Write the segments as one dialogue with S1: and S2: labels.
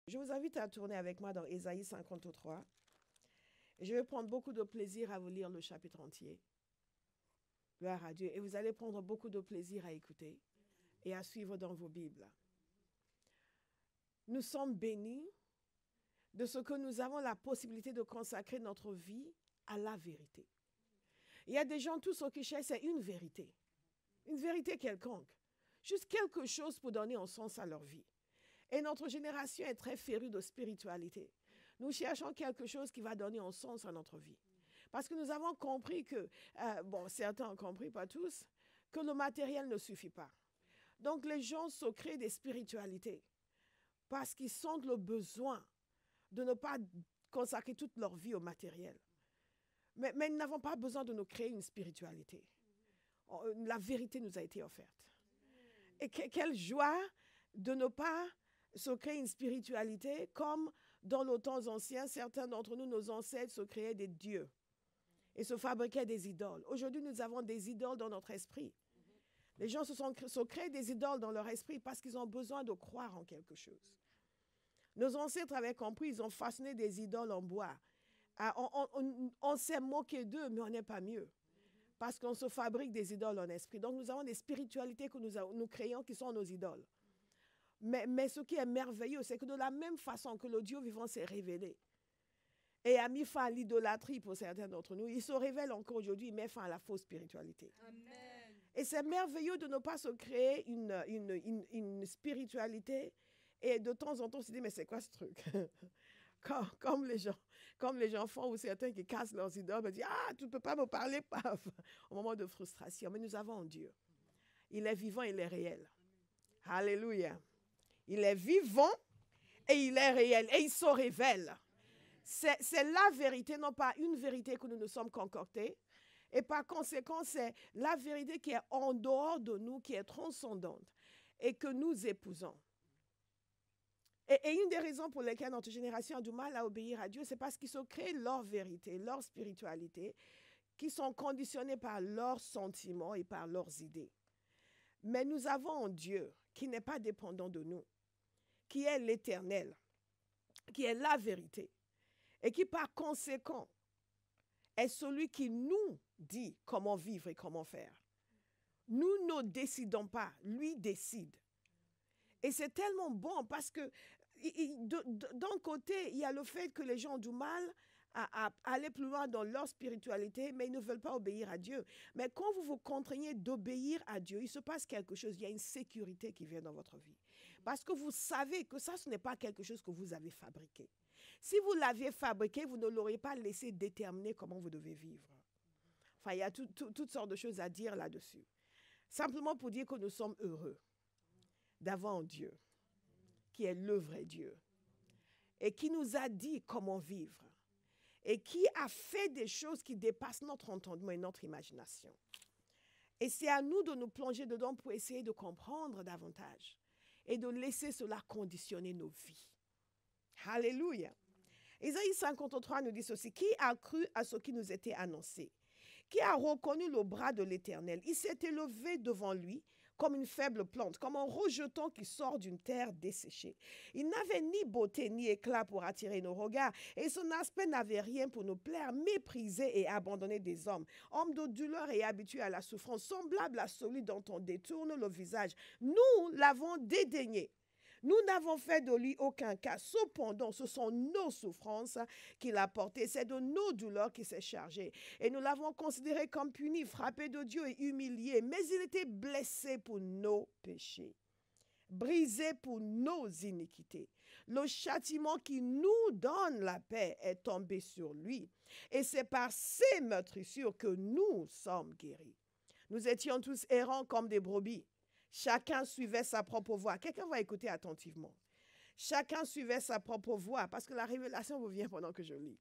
S1: Je vous invite à tourner avec moi dans Ésaïe 53. Je vais prendre beaucoup de plaisir à vous lire le chapitre entier. Gloire à Dieu. Et vous allez prendre beaucoup de plaisir à écouter et à suivre dans vos Bibles. Nous sommes bénis de ce que nous avons la possibilité de consacrer notre vie à la vérité. Il y a des gens, tout ce qu'ils cherchent, c'est une vérité quelconque, juste quelque chose pour donner un sens à leur vie. Et notre génération est très férue de spiritualité. Nous cherchons quelque chose qui va donner un sens à notre vie. Parce que nous avons compris que, certains ont compris, pas tous, que le matériel ne suffit pas. Donc les gens se créent des spiritualités parce qu'ils sentent le besoin de ne pas consacrer toute leur vie au matériel. Mais nous n'avons pas besoin de nous créer une spiritualité. La vérité nous a été offerte. Et quelle joie de ne pas se créer une spiritualité comme dans nos temps anciens, certains d'entre nous, nos ancêtres, se créaient des dieux et se fabriquaient des idoles. Aujourd'hui, nous avons des idoles dans notre esprit. Les gens se créent des idoles dans leur esprit parce qu'ils ont besoin de croire en quelque chose. Nos ancêtres avaient compris, ils ont façonné des idoles en bois. On s'est moqué d'eux, mais on n'est pas mieux. Parce qu'on se fabrique des idoles en esprit. Donc nous avons des spiritualités que nous créons qui sont nos idoles. Mais ce qui est merveilleux, c'est que de la même façon que le Dieu vivant s'est révélé et a mis fin à l'idolâtrie pour certains d'entre nous, il se révèle encore aujourd'hui, il met fin à la fausse spiritualité. Amen. Et c'est merveilleux de ne pas se créer une spiritualité et de temps en temps se dire, mais c'est quoi ce truc? comme les gens font, ou certains qui cassent leurs idoles, me disent, ah, tu ne peux pas me parler, paf, au moment de frustration. Mais nous avons un Dieu. Il est vivant, il est réel. Alléluia. Il est vivant et il est réel et il se révèle. C'est la vérité, non pas une vérité que nous nous sommes concoctés. Et par conséquent, c'est la vérité qui est en dehors de nous, qui est transcendante et que nous épousons. Et une des raisons pour lesquelles notre génération a du mal à obéir à Dieu, c'est parce qu'ils se créent leur vérité, leur spiritualité, qui sont conditionnés par leurs sentiments et par leurs idées. Mais nous avons un Dieu qui n'est pas dépendant de nous, qui est l'Éternel, qui est la vérité, et qui par conséquent est celui qui nous dit comment vivre et comment faire. Nous ne décidons pas, lui décide. Et c'est tellement bon parce que d'un côté, il y a le fait que les gens ont du mal à aller plus loin dans leur spiritualité, mais ils ne veulent pas obéir à Dieu. Mais quand vous vous contraignez d'obéir à Dieu, il se passe quelque chose, il y a une sécurité qui vient dans votre vie. Parce que vous savez que ça, ce n'est pas quelque chose que vous avez fabriqué. Si vous l'aviez fabriqué, vous ne l'auriez pas laissé déterminer comment vous devez vivre. Enfin, il y a toutes sortes de choses à dire là-dessus. Simplement pour dire que nous sommes heureux d'avoir un Dieu qui est le vrai Dieu et qui nous a dit comment vivre et qui a fait des choses qui dépassent notre entendement et notre imagination. Et c'est à nous de nous plonger dedans pour essayer de comprendre davantage et de laisser cela conditionner nos vies. Alléluia. Ésaïe 53 nous dit ceci: qui a cru à ce qui nous était annoncé? Qui a reconnu le bras de l'Éternel? Il s'est élevé devant lui comme une faible plante, comme un rejeton qui sort d'une terre desséchée. Il n'avait ni beauté ni éclat pour attirer nos regards, et son aspect n'avait rien pour nous plaire, méprisé et abandonné des hommes, homme de douleur et habitué à la souffrance, semblable à celui dont on détourne le visage. Nous l'avons dédaigné. Nous n'avons fait de lui aucun cas. Cependant, ce sont nos souffrances qu'il a portées. C'est de nos douleurs qu'il s'est chargé. Et nous l'avons considéré comme puni, frappé de Dieu et humilié. Mais il était blessé pour nos péchés, brisé pour nos iniquités. Le châtiment qui nous donne la paix est tombé sur lui. Et c'est par ses meurtrissures que nous sommes guéris. Nous étions tous errants comme des brebis. Chacun suivait sa propre voie. Quelqu'un va écouter attentivement. Chacun suivait sa propre voie, parce que la révélation vous vient pendant que je lis.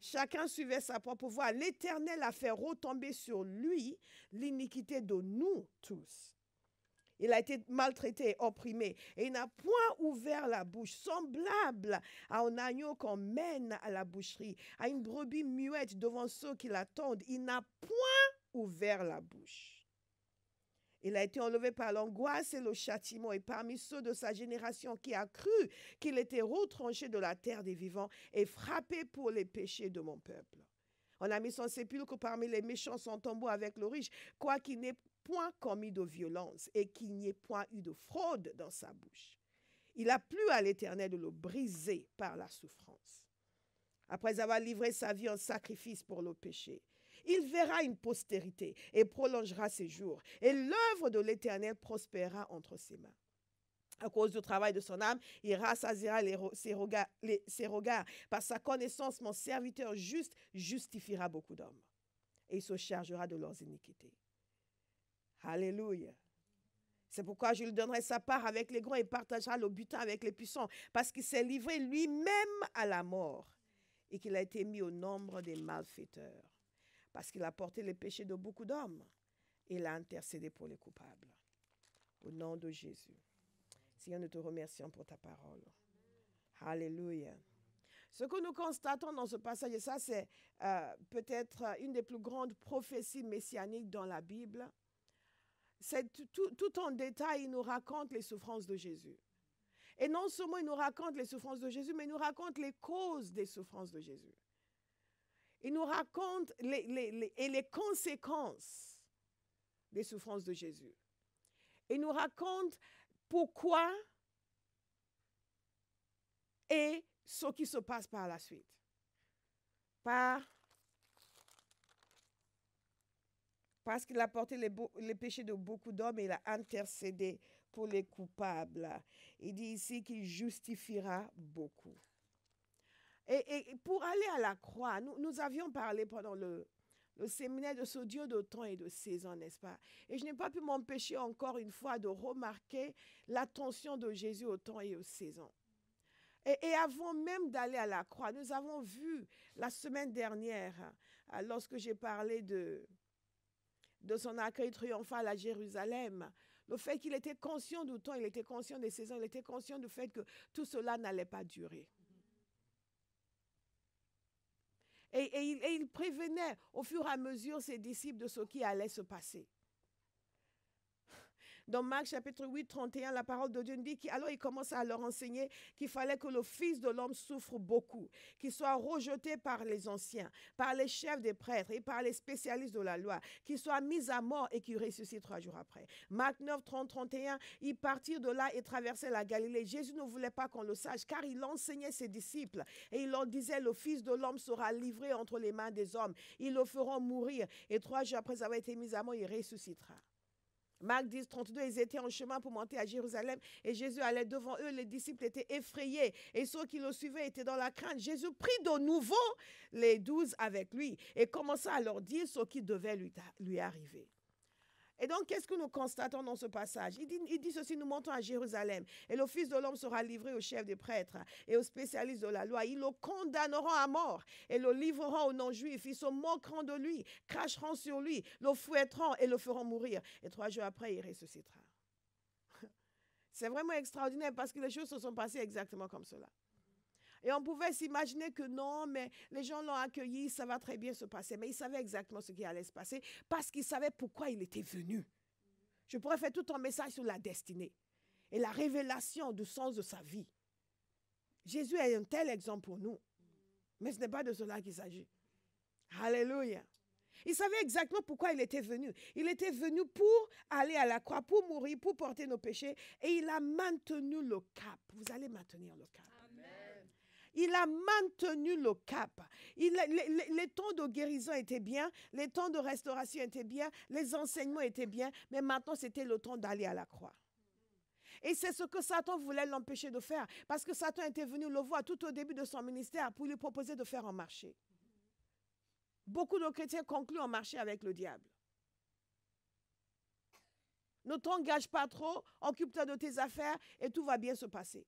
S1: Chacun suivait sa propre voie. L'Éternel a fait retomber sur lui l'iniquité de nous tous. Il a été maltraité, opprimé, et il n'a point ouvert la bouche, semblable à un agneau qu'on mène à la boucherie, à une brebis muette devant ceux qui l'attendent. Il n'a point ouvert la bouche. Il a été enlevé par l'angoisse et le châtiment, et parmi ceux de sa génération qui a cru qu'il était retranché de la terre des vivants et frappé pour les péchés de mon peuple. On a mis son sépulcre parmi les méchants, son tombeau avec le riche, quoiqu'il n'ait point commis de violence et qu'il n'y ait point eu de fraude dans sa bouche. Il a plu à l'Éternel de le briser par la souffrance. Après avoir livré sa vie en sacrifice pour le péché, il verra une postérité et prolongera ses jours, et l'œuvre de l'Éternel prospérera entre ses mains. À cause du travail de son âme, il rassasiera ses regards. Par sa connaissance, mon serviteur juste justifiera beaucoup d'hommes, et il se chargera de leurs iniquités. Alléluia. C'est pourquoi je lui donnerai sa part avec les grands et partagera le butin avec les puissants, parce qu'il s'est livré lui-même à la mort et qu'il a été mis au nombre des malfaiteurs, parce qu'il a porté les péchés de beaucoup d'hommes et il a intercédé pour les coupables. Au nom de Jésus. Seigneur, nous te remercions pour ta parole. Alléluia. Ce que nous constatons dans ce passage, et ça c'est peut-être une des plus grandes prophéties messianiques dans la Bible, c'est tout en détail, il nous raconte les souffrances de Jésus. Et non seulement il nous raconte les souffrances de Jésus, mais il nous raconte les causes des souffrances de Jésus. Il nous raconte les conséquences des souffrances de Jésus. Il nous raconte pourquoi et ce qui se passe par la suite. Parce qu'il a porté les péchés de beaucoup d'hommes et il a intercédé pour les coupables. Il dit ici qu'il justifiera beaucoup. Et pour aller à la croix, nous avions parlé pendant le séminaire de ce Dieu de temps et de saison, n'est-ce pas? Et je n'ai pas pu m'empêcher encore une fois de remarquer l'attention de Jésus au temps et aux saisons. Et avant même d'aller à la croix, nous avons vu la semaine dernière, lorsque j'ai parlé de son accueil triomphal à Jérusalem, le fait qu'il était conscient du temps, il était conscient des saisons, il était conscient du fait que tout cela n'allait pas durer. Et il prévenait au fur et à mesure ses disciples de ce qui allait se passer. Dans Marc chapitre 8, 31, la parole de Dieu nous dit qu'alors il commence à leur enseigner qu'il fallait que le Fils de l'homme souffre beaucoup, qu'il soit rejeté par les anciens, par les chefs des prêtres et par les spécialistes de la loi, qu'il soit mis à mort et qu'il ressuscite 3 jours après. Marc 9, 30, 31, ils partirent de là et traversaient la Galilée. Jésus ne voulait pas qu'on le sache car il enseignait ses disciples et il leur disait: le Fils de l'homme sera livré entre les mains des hommes. Ils le feront mourir et 3 jours après avoir été mis à mort, il ressuscitera. Marc 10, 32, ils étaient en chemin pour monter à Jérusalem et Jésus allait devant eux. Les disciples étaient effrayés et ceux qui le suivaient étaient dans la crainte. Jésus prit de nouveau les 12 avec lui et commença à leur dire ce qui devait lui arriver. Et donc, qu'est-ce que nous constatons dans ce passage? Il dit ceci: nous montons à Jérusalem et le Fils de l'homme sera livré aux chefs des prêtres et aux spécialistes de la loi. Ils le condamneront à mort et le livreront aux non-juifs. Ils se moqueront de lui, cracheront sur lui, le fouetteront et le feront mourir. Et 3 jours après, il ressuscitera. C'est vraiment extraordinaire parce que les choses se sont passées exactement comme cela. Et on pouvait s'imaginer que non, mais les gens l'ont accueilli, ça va très bien se passer. Mais il savait exactement ce qui allait se passer parce qu'il savait pourquoi il était venu. Je pourrais faire tout un message sur la destinée et la révélation du sens de sa vie. Jésus est un tel exemple pour nous. Mais ce n'est pas de cela qu'il s'agit. Alléluia. Il savait exactement pourquoi il était venu. Il était venu pour aller à la croix, pour mourir, pour porter nos péchés. Et il a maintenu le cap. Vous allez maintenir le cap. Il a maintenu le cap. Les temps de guérison étaient bien, les temps de restauration étaient bien, les enseignements étaient bien, mais maintenant c'était le temps d'aller à la croix. Et c'est ce que Satan voulait l'empêcher de faire, parce que Satan était venu le voir tout au début de son ministère pour lui proposer de faire un marché. Beaucoup de chrétiens concluent un marché avec le diable. Ne t'engage pas trop, occupe-toi de tes affaires et tout va bien se passer.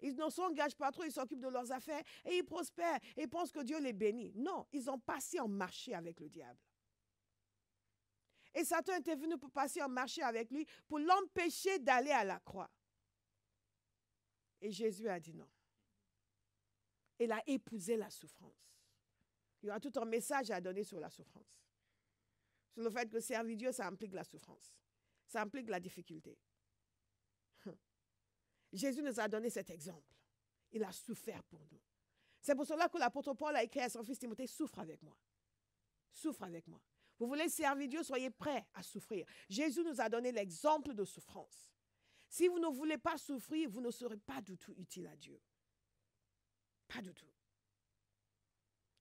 S1: Ils ne s'engagent pas trop, ils s'occupent de leurs affaires et ils prospèrent et ils pensent que Dieu les bénit. Non, ils ont passé en marché avec le diable. Et Satan était venu pour passer en marché avec lui, pour l'empêcher d'aller à la croix. Et Jésus a dit non. Il a épousé la souffrance. Il y aura tout un message à donner sur la souffrance. Sur le fait que servir Dieu, ça implique la souffrance. ça implique la difficulté. Jésus nous a donné cet exemple. Il a souffert pour nous. C'est pour cela que l'apôtre Paul a écrit à son fils Timothée, souffre avec moi. Souffre avec moi. Vous voulez servir Dieu, soyez prêts à souffrir. Jésus nous a donné l'exemple de souffrance. Si vous ne voulez pas souffrir, vous ne serez pas du tout utile à Dieu. Pas du tout.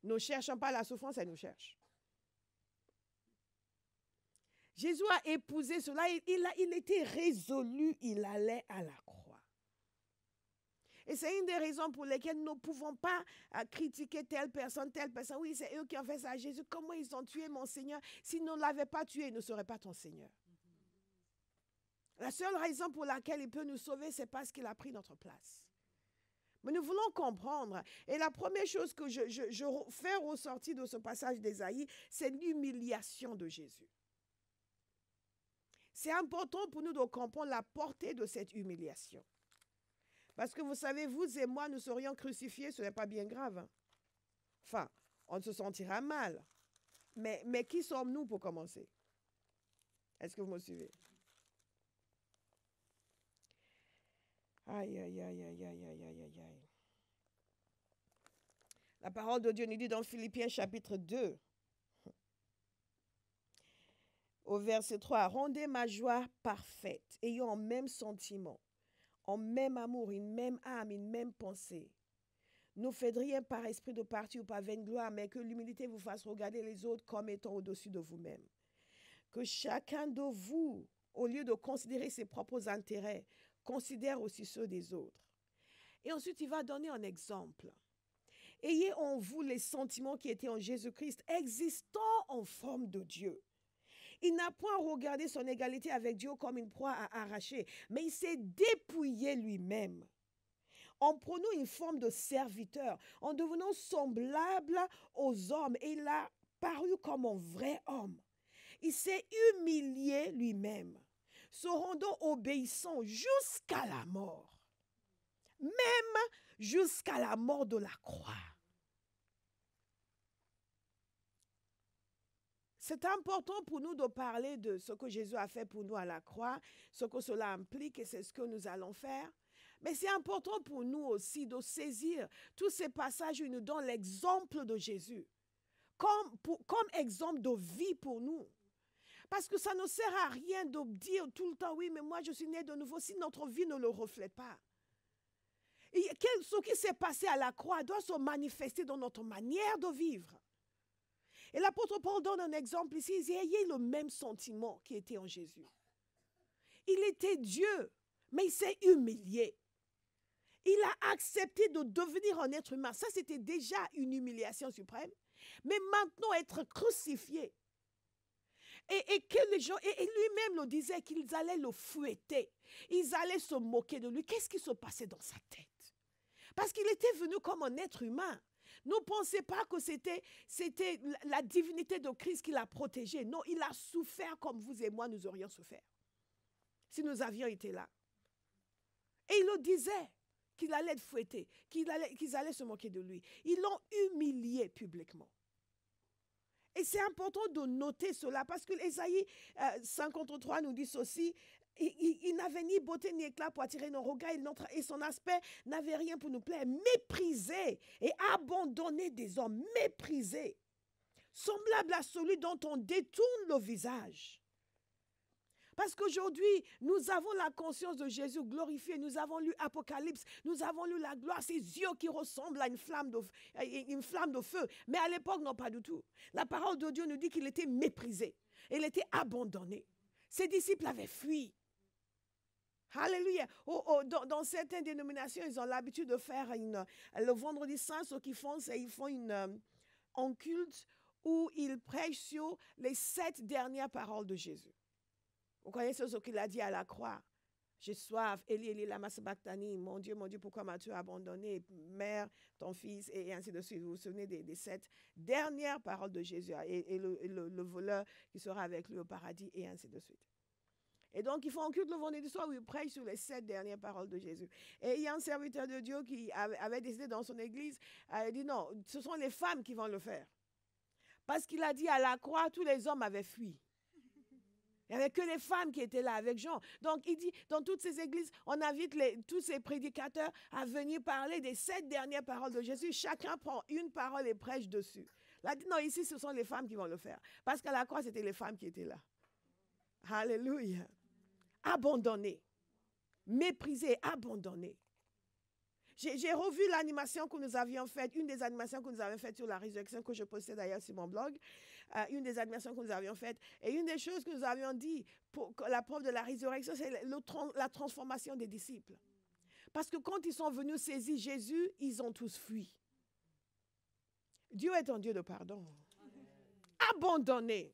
S1: Ne cherchons pas la souffrance, elle nous cherche. Jésus a épousé cela, il était résolu, il allait à la croix. Et c'est une des raisons pour lesquelles nous ne pouvons pas critiquer telle personne. Oui, c'est eux qui ont fait ça à Jésus. Comment ils ont tué mon Seigneur? S'ils ne l'avaient pas tué, il ne serait pas ton Seigneur. La seule raison pour laquelle il peut nous sauver, c'est parce qu'il a pris notre place. Mais nous voulons comprendre. Et la première chose que je fais ressortir de ce passage d'Ésaïe, c'est l'humiliation de Jésus. C'est important pour nous de comprendre la portée de cette humiliation. Parce que vous savez, vous et moi, nous serions crucifiés, ce n'est pas bien grave. Hein? Enfin, on se sentira mal. Mais qui sommes-nous pour commencer? Est-ce que vous me suivez? Aïe, aïe, aïe, aïe, aïe, aïe, aïe, aïe, aïe. La parole de Dieu nous dit dans Philippiens chapitre 2, au verset 3, « Rendez ma joie parfaite, ayant un même sentiment, en même amour, une même âme, une même pensée. Ne faites rien par esprit de parti ou par vaine gloire, mais que l'humilité vous fasse regarder les autres comme étant au-dessus de vous-même. Que chacun de vous, au lieu de considérer ses propres intérêts, considère aussi ceux des autres. » Et ensuite, il va donner un exemple. « Ayez en vous les sentiments qui étaient en Jésus-Christ, existant en forme de Dieu. » Il n'a point regardé son égalité avec Dieu comme une proie à arracher, mais il s'est dépouillé lui-même, en prenant une forme de serviteur, en devenant semblable aux hommes, et il a paru comme un vrai homme. Il s'est humilié lui-même, se rendant obéissant jusqu'à la mort, même jusqu'à la mort de la croix. C'est important pour nous de parler de ce que Jésus a fait pour nous à la croix, ce que cela implique, et c'est ce que nous allons faire. Mais c'est important pour nous aussi de saisir tous ces passages où il nous donne l'exemple de Jésus, comme exemple de vie pour nous. Parce que ça ne sert à rien de dire tout le temps, oui, mais moi je suis né de nouveau, si notre vie ne le reflète pas. Et ce qui s'est passé à la croix doit se manifester dans notre manière de vivre. Et l'apôtre Paul donne un exemple ici, il dit, ayez le même sentiment qui était en Jésus. Il était Dieu, mais il s'est humilié. Il a accepté de devenir un être humain. Ça, c'était déjà une humiliation suprême. Mais maintenant, être crucifié. Et que les gens, et lui-même le disait qu'ils allaient le fouetter. Ils allaient se moquer de lui. Qu'est-ce qui se passait dans sa tête? Parce qu'il était venu comme un être humain. Ne pensez pas que c'était la divinité de Christ qui l'a protégé. Non, il a souffert comme vous et moi, nous aurions souffert. Si nous avions été là. Et il le disait, qu'il allait être fouetté, qu'ils allaient se moquer de lui. Ils l'ont humilié publiquement. Et c'est important de noter cela parce que Ésaïe 53 nous dit ceci. Il n'avait ni beauté ni éclat pour attirer nos regards et son aspect n'avait rien pour nous plaire. Méprisé et abandonné des hommes, méprisé, semblable à celui dont on détourne le visage. Parce qu'aujourd'hui, nous avons la conscience de Jésus glorifié. Nous avons lu Apocalypse. Nous avons lu la gloire, ses yeux qui ressemblent à une flamme de feu. Mais à l'époque, non, pas du tout. La parole de Dieu nous dit qu'il était méprisé. Il était abandonné. Ses disciples avaient fui. Alléluia. Dans certaines dénominations, ils ont l'habitude de faire le vendredi saint, ce qu'ils font, c'est qu'ils font un culte où ils prêchent sur les 7 dernières paroles de Jésus. Vous connaissez ce qu'il a dit à la croix? J'ai soif, Eli, Eli, lama sabachthani, mon Dieu, pourquoi m'as-tu abandonné? Mère, ton fils, et ainsi de suite. Vous vous souvenez des 7 dernières paroles de Jésus et le voleur qui sera avec lui au paradis, et ainsi de suite. Et donc, ils font un culte le vendredi soir où ils prêchent sur les 7 dernières paroles de Jésus. Et il y a un serviteur de Dieu qui avait décidé dans son église, il dit non, ce sont les femmes qui vont le faire. Parce qu'il a dit à la croix, tous les hommes avaient fui. Il n'y avait que les femmes qui étaient là avec Jean. Donc, il dit, dans toutes ces églises, on invite tous ces prédicateurs à venir parler des 7 dernières paroles de Jésus. Chacun prend une parole et prêche dessus. Là, non, ici, ce sont les femmes qui vont le faire. Parce qu'à la croix, c'était les femmes qui étaient là. Alléluia. Abandonnées. Méprisées, abandonnées. J'ai revu l'animation que nous avions faite, une des animations que nous avions faites sur la résurrection, que je postais d'ailleurs sur mon blog, une des animations que nous avions faites. Et une des choses que nous avions dit pour la preuve de la résurrection, c'est la transformation des disciples. Parce que quand ils sont venus saisir Jésus, ils ont tous fui. Dieu est un Dieu de pardon. Abandonné.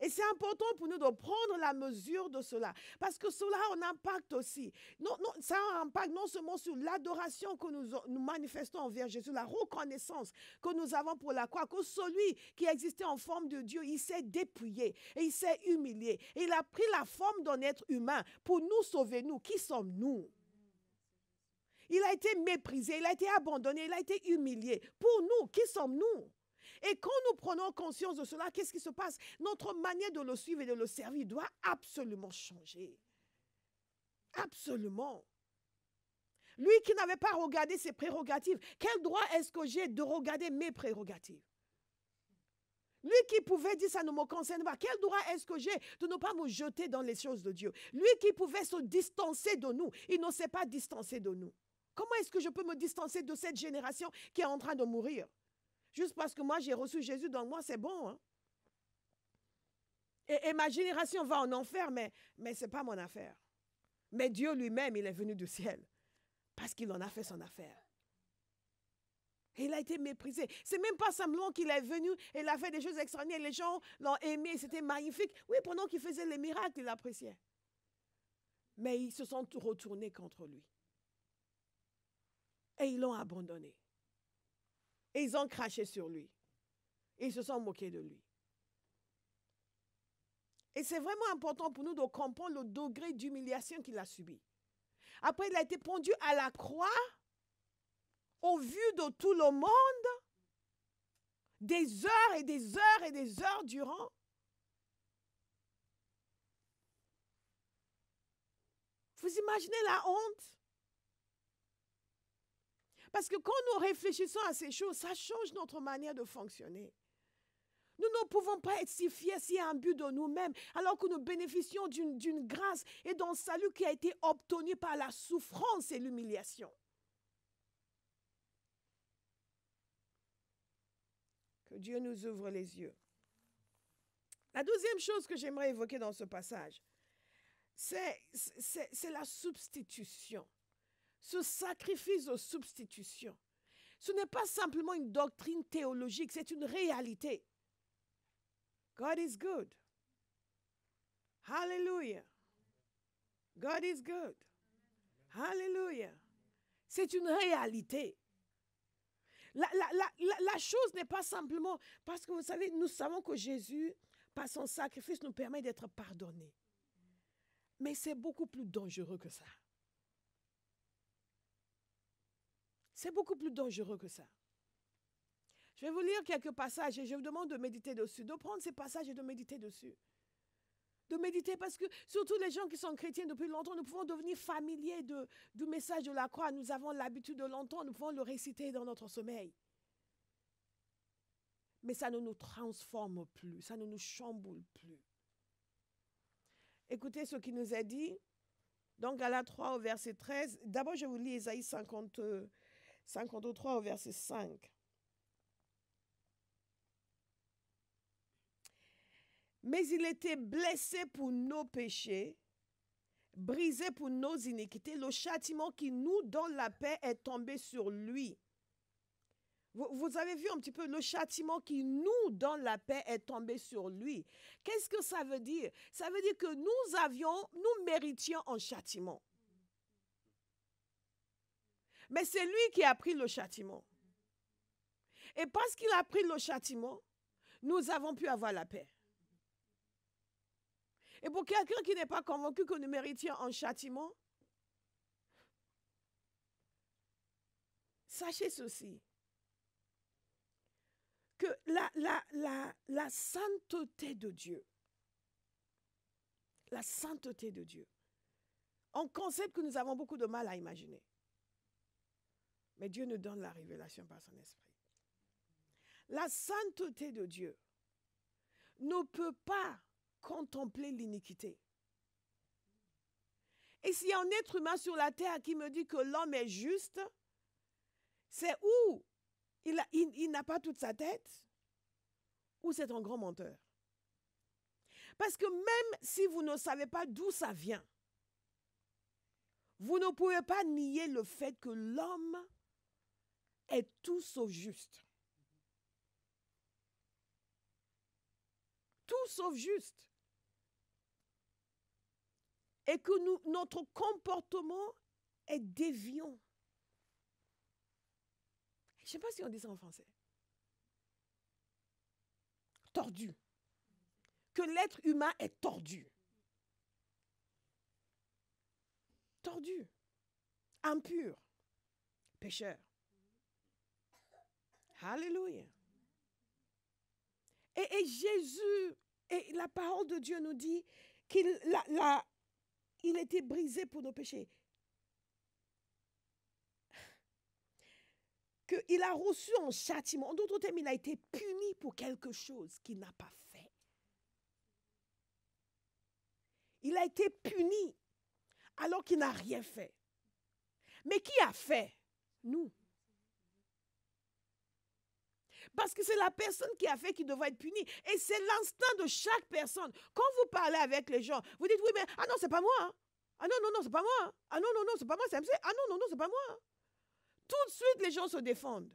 S1: Et c'est important pour nous de prendre la mesure de cela. Parce que cela a un impact aussi. Non, ça a un impact non seulement sur l'adoration que nous manifestons envers Jésus, la reconnaissance que nous avons pour la croix, que celui qui existait en forme de Dieu, il s'est dépouillé et il s'est humilié. Et il a pris la forme d'un être humain pour nous sauver, nous. Qui sommes-nous? Il a été méprisé, il a été abandonné, il a été humilié. Pour nous, qui sommes-nous? Et quand nous prenons conscience de cela, qu'est-ce qui se passe? Notre manière de le suivre et de le servir doit absolument changer. Absolument. Lui qui n'avait pas regardé ses prérogatives, quel droit est-ce que j'ai de regarder mes prérogatives? Lui qui pouvait dire ça ne me concerne pas, quel droit est-ce que j'ai de ne pas me jeter dans les choses de Dieu? Lui qui pouvait se distancer de nous, il ne s'est pas distancé de nous. Comment est-ce que je peux me distancer de cette génération qui est en train de mourir? Juste parce que moi, j'ai reçu Jésus dans moi, c'est bon. Hein? Et ma génération va en enfer, mais ce n'est pas mon affaire. Mais Dieu lui-même, il est venu du ciel parce qu'il en a fait son affaire. Et il a été méprisé. Ce n'est même pas simplement qu'il est venu et il a fait des choses extraordinaires. Les gens l'ont aimé, c'était magnifique. Oui, pendant qu'il faisait les miracles, il appréciait. Mais ils se sont retournés contre lui. Et ils l'ont abandonné. Et ils ont craché sur lui. Et ils se sont moqués de lui. Et c'est vraiment important pour nous de comprendre le degré d'humiliation qu'il a subi. Après, il a été pendu à la croix, au vu de tout le monde, des heures et des heures et des heures durant. Vous imaginez la honte? Parce que quand nous réfléchissons à ces choses, ça change notre manière de fonctionner. Nous ne pouvons pas être si fiers, si imbus de nous-mêmes, alors que nous bénéficions d'une grâce et d'un salut qui a été obtenu par la souffrance et l'humiliation. Que Dieu nous ouvre les yeux. La deuxième chose que j'aimerais évoquer dans ce passage, c'est la substitution. Ce sacrifice de substitution. Ce n'est pas simplement une doctrine théologique, c'est une réalité. God is good. Hallelujah. God is good. Hallelujah. C'est une réalité. La chose n'est pas simplement parce que vous savez, nous savons que Jésus, par son sacrifice, nous permet d'être pardonnés. Mais c'est beaucoup plus dangereux que ça. C'est beaucoup plus dangereux que ça. Je vais vous lire quelques passages et je vous demande de méditer dessus, de prendre ces passages et de méditer dessus. De méditer parce que surtout les gens qui sont chrétiens depuis longtemps, nous pouvons devenir familiers du message de la croix. Nous avons l'habitude de l'entendre, nous pouvons le réciter dans notre sommeil. Mais ça ne nous transforme plus, ça ne nous chamboule plus. Écoutez ce qui nous est dit. Donc, Galates 3 au verset 13. D'abord, je vous lis Ésaïe 53 au verset 5. Mais il était blessé pour nos péchés, brisé pour nos iniquités. Le châtiment qui nous donne la paix est tombé sur lui. Vous avez vu un petit peu, le châtiment qui nous donne la paix est tombé sur lui. Qu'est-ce que ça veut dire? Ça veut dire que nous méritions un châtiment. Mais c'est lui qui a pris le châtiment. Et parce qu'il a pris le châtiment, nous avons pu avoir la paix. Et pour quelqu'un qui n'est pas convaincu que nous méritions un châtiment, sachez ceci, que la sainteté de Dieu La sainteté de Dieu. Un concept que nous avons beaucoup de mal à imaginer. Mais Dieu nous donne la révélation par son esprit. La sainteté de Dieu ne peut pas contempler l'iniquité. Et s'il y a un être humain sur la terre qui me dit que l'homme est juste, c'est où il n'a pas toute sa tête, ou c'est un grand menteur. Parce que même si vous ne savez pas d'où ça vient, vous ne pouvez pas nier le fait que l'homme est tout sauf juste. Tout sauf juste. Et que notre comportement est déviant. Je ne sais pas si on dit ça en français. Tordu. Que l'être humain est tordu. Tordu. Impur. Pécheur. Alléluia. Et Jésus, et la parole de Dieu nous dit qu'il était brisé pour nos péchés. Qu'il a reçu un châtiment. En d'autres termes, il a été puni pour quelque chose qu'il n'a pas fait. Il a été puni alors qu'il n'a rien fait. Mais qui a fait? Nous. Parce que c'est la personne qui a fait qui devrait être punie. Et c'est l'instinct de chaque personne. Quand vous parlez avec les gens, vous dites, oui, mais, ah non, c'est pas moi. Hein. Ah non, non, non, c'est pas moi. Hein. Ah non, non, non, c'est pas moi, c'est MC. Ah non, non, non, c'est pas moi. Hein. Tout de suite, les gens se défendent.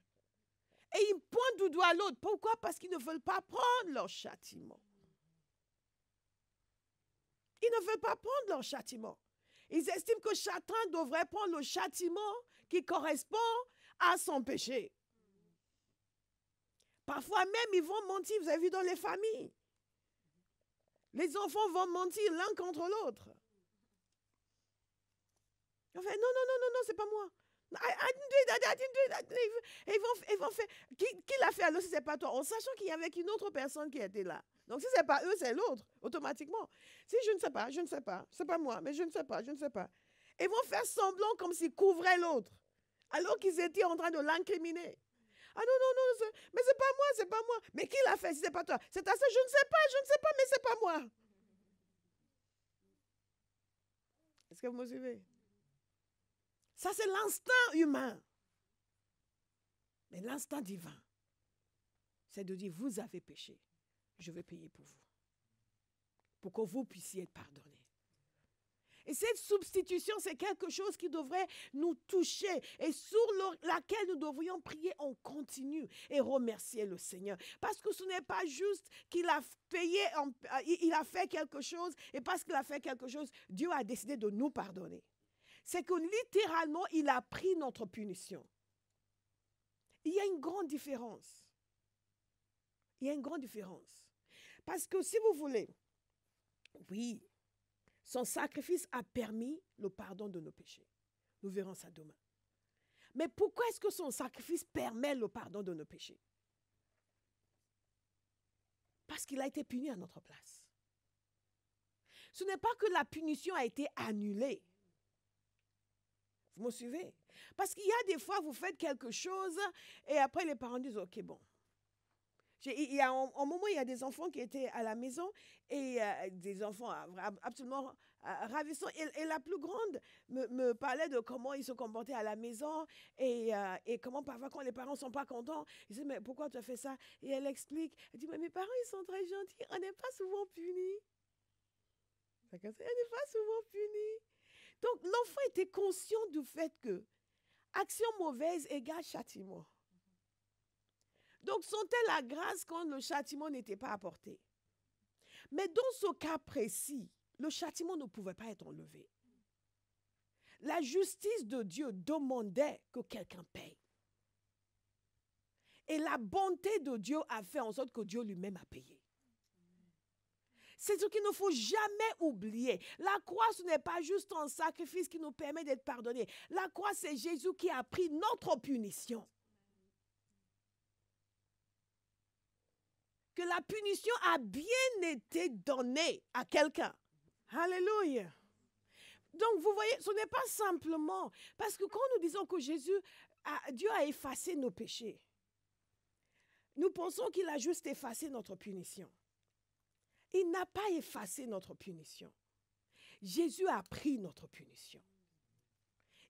S1: Et ils pointent du doigt à l'autre. Pourquoi? Parce qu'ils ne veulent pas prendre leur châtiment. Ils ne veulent pas prendre leur châtiment. Ils estiment que chacun devrait prendre le châtiment qui correspond à son péché. Parfois même, ils vont mentir. Vous avez vu dans les familles. Les enfants vont mentir l'un contre l'autre. Ils vont faire, non, non, non, non, non, c'est pas moi. Ils vont faire, qui l'a fait alors si ce n'est pas toi? En sachant qu'il y avait une autre personne qui était là. Donc si ce n'est pas eux, c'est l'autre, automatiquement. Si je ne sais pas, je ne sais pas. C'est pas moi, mais je ne sais pas, je ne sais pas. Ils vont faire semblant comme s'ils couvraient l'autre. Alors qu'ils étaient en train de l'incriminer. Ah non, non, non, mais c'est pas moi, c'est pas moi. Mais qui l'a fait si c'est pas toi? C'est ta soeur, je ne sais pas, mais c'est pas moi. Est-ce que vous me suivez? Ça, c'est l'instinct humain. Mais l'instinct divin, c'est de dire, vous avez péché, je vais payer pour vous. Pour que vous puissiez être pardonnés. Et cette substitution, c'est quelque chose qui devrait nous toucher et sur laquelle nous devrions prier en continu et remercier le Seigneur. Parce que ce n'est pas juste qu'il a payé, il a fait quelque chose et parce qu'il a fait quelque chose, Dieu a décidé de nous pardonner. C'est que littéralement, il a pris notre punition. Il y a une grande différence. Il y a une grande différence. Parce que si vous voulez, oui, son sacrifice a permis le pardon de nos péchés. Nous verrons ça demain. Mais pourquoi est-ce que son sacrifice permet le pardon de nos péchés? Parce qu'il a été puni à notre place. Ce n'est pas que la punition a été annulée. Vous me suivez? Parce qu'il y a des fois, vous faites quelque chose et après les parents disent, ok, bon. Il y a un moment, il y a des enfants qui étaient à la maison et des enfants absolument ravissants. Et la plus grande me parlait de comment ils se comportaient à la maison et comment parfois quand les parents ne sont pas contents, ils disent, mais pourquoi tu as fait ça? Et elle explique, elle dit, mais mes parents, ils sont très gentils, on n'est pas souvent punis. On n'est pas souvent punis. Donc, l'enfant était conscient du fait que action mauvaise égale châtiment. Donc, sentait la grâce quand le châtiment n'était pas apporté. Mais dans ce cas précis, le châtiment ne pouvait pas être enlevé. La justice de Dieu demandait que quelqu'un paye. Et la bonté de Dieu a fait en sorte que Dieu lui-même a payé. C'est ce qu'il ne faut jamais oublier. La croix, ce n'est pas juste un sacrifice qui nous permet d'être pardonnés. La croix, c'est Jésus qui a pris notre punition. Que la punition a bien été donnée à quelqu'un. Alléluia. Donc, vous voyez, ce n'est pas simplement parce que quand nous disons que Dieu a effacé nos péchés, nous pensons qu'il a juste effacé notre punition. Il n'a pas effacé notre punition. Jésus a pris notre punition.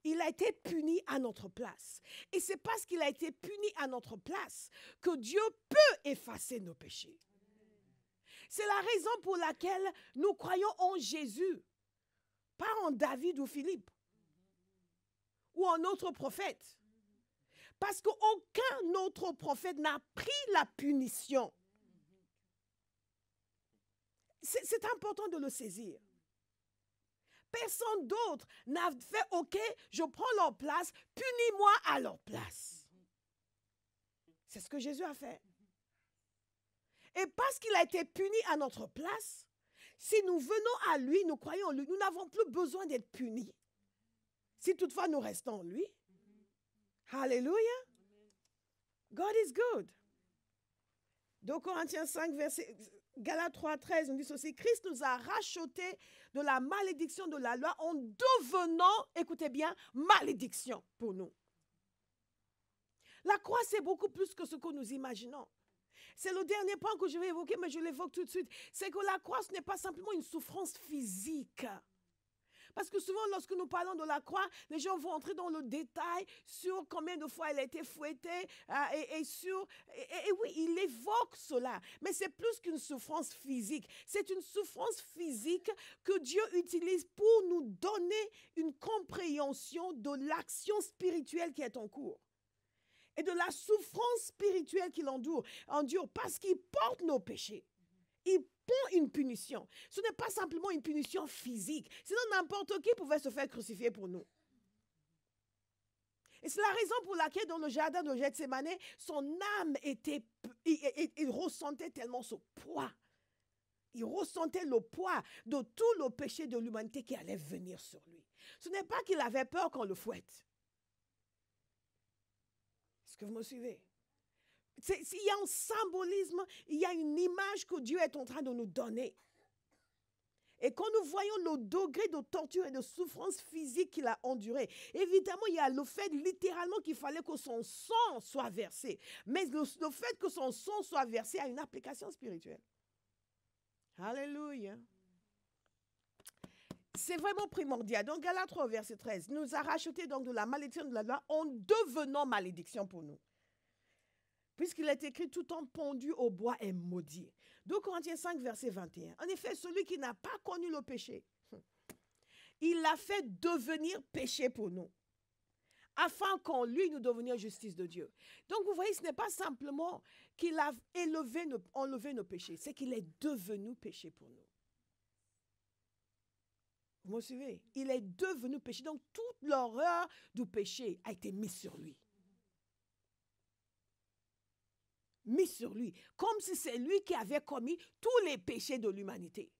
S1: Il a été puni à notre place. Et c'est parce qu'il a été puni à notre place que Dieu peut effacer nos péchés. C'est la raison pour laquelle nous croyons en Jésus, pas en David ou Philippe, ou en autre prophète. Parce qu'aucun autre prophète n'a pris la punition. C'est important de le saisir. Personne d'autre n'a fait « OK, je prends leur place, punis-moi à leur place ». C'est ce que Jésus a fait. Et parce qu'il a été puni à notre place, si nous venons à lui, nous croyons en lui, nous n'avons plus besoin d'être punis. Si toutefois nous restons en lui. Alléluia. God is good. 2 Corinthiens 5, Galates 3, 13, on dit ceci, Christ nous a rachetés de la malédiction de la loi en devenant, écoutez bien, malédiction pour nous. La croix, c'est beaucoup plus que ce que nous imaginons. C'est le dernier point que je vais évoquer, mais je l'évoque tout de suite. C'est que la croix, ce n'est pas simplement une souffrance physique. Parce que souvent, lorsque nous parlons de la croix, les gens vont entrer dans le détail sur combien de fois elle a été fouettée. Et oui, il évoque cela. Mais c'est plus qu'une souffrance physique. C'est une souffrance physique que Dieu utilise pour nous donner une compréhension de l'action spirituelle qui est en cours. Et de la souffrance spirituelle qu'il endure parce qu'il porte nos péchés. Il prend une punition. Ce n'est pas simplement une punition physique. Sinon, n'importe qui pouvait se faire crucifier pour nous. Et c'est la raison pour laquelle dans le jardin de Gethsémane, son âme il ressentait tellement ce poids. Il ressentait le poids de tout le péché de l'humanité qui allait venir sur lui. Ce n'est pas qu'il avait peur qu'on le fouette. Est-ce que vous me suivez? Il y a un symbolisme, il y a une image que Dieu est en train de nous donner. Et quand nous voyons le degré de torture et de souffrance physique qu'il a enduré, évidemment, il y a le fait littéralement qu'il fallait que son sang soit versé. Mais le fait que son sang soit versé a une application spirituelle. Alléluia. C'est vraiment primordial. Donc, Galates 3, verset 13, nous a racheté donc de la malédiction de la loi en devenant malédiction pour nous. Puisqu'il est écrit, tout homme pendu au bois est maudit. 2 Corinthiens 5, verset 21. En effet, celui qui n'a pas connu le péché, il l'a fait devenir péché pour nous, afin qu'en lui, nous devenions justice de Dieu. Donc, vous voyez, ce n'est pas simplement qu'il a enlevé nos péchés, c'est qu'il est devenu péché pour nous. Vous me suivez? Il est devenu péché. Donc, toute l'horreur du péché a été mise sur lui. Mis sur lui, comme si c'est lui qui avait commis tous les péchés de l'humanité.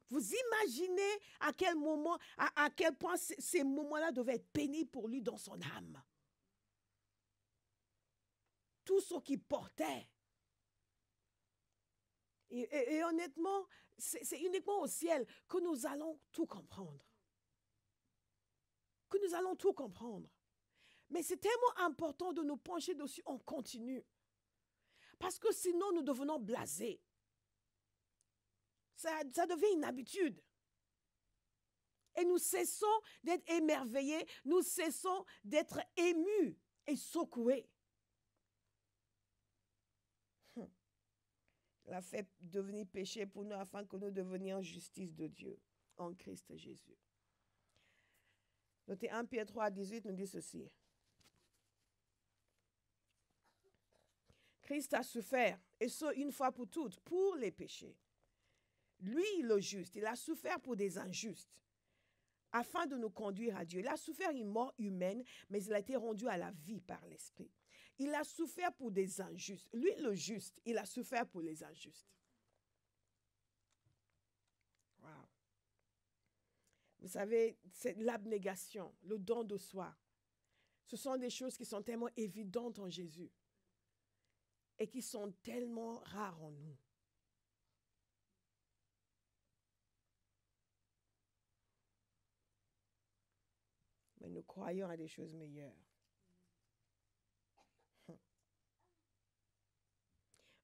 S1: Vous imaginez à quel moment, à quel point ces moments-là devaient être pénibles pour lui dans son âme. Tout ce qu'il portait. Et honnêtement, c'est uniquement au ciel que nous allons tout comprendre. Que nous allons tout comprendre. Mais c'est tellement important de nous pencher dessus en continu. Parce que sinon, nous devenons blasés. Ça devient une habitude. Et nous cessons d'être émerveillés, nous cessons d'être émus et secoués. Il a fait devenir péché pour nous afin que nous devenions justice de Dieu en Christ Jésus. Notez 1 Pierre 3, 18 nous dit ceci. Christ a souffert, et ce, une fois pour toutes, pour les péchés. Lui, le juste, il a souffert pour des injustes, afin de nous conduire à Dieu. Il a souffert une mort humaine, mais il a été rendu à la vie par l'Esprit. Il a souffert pour des injustes. Lui, le juste, il a souffert pour les injustes. Wow. Vous savez, c'est l'abnégation, le don de soi. Ce sont des choses qui sont tellement évidentes en Jésus. Et qui sont tellement rares en nous. Mais nous croyons à des choses meilleures.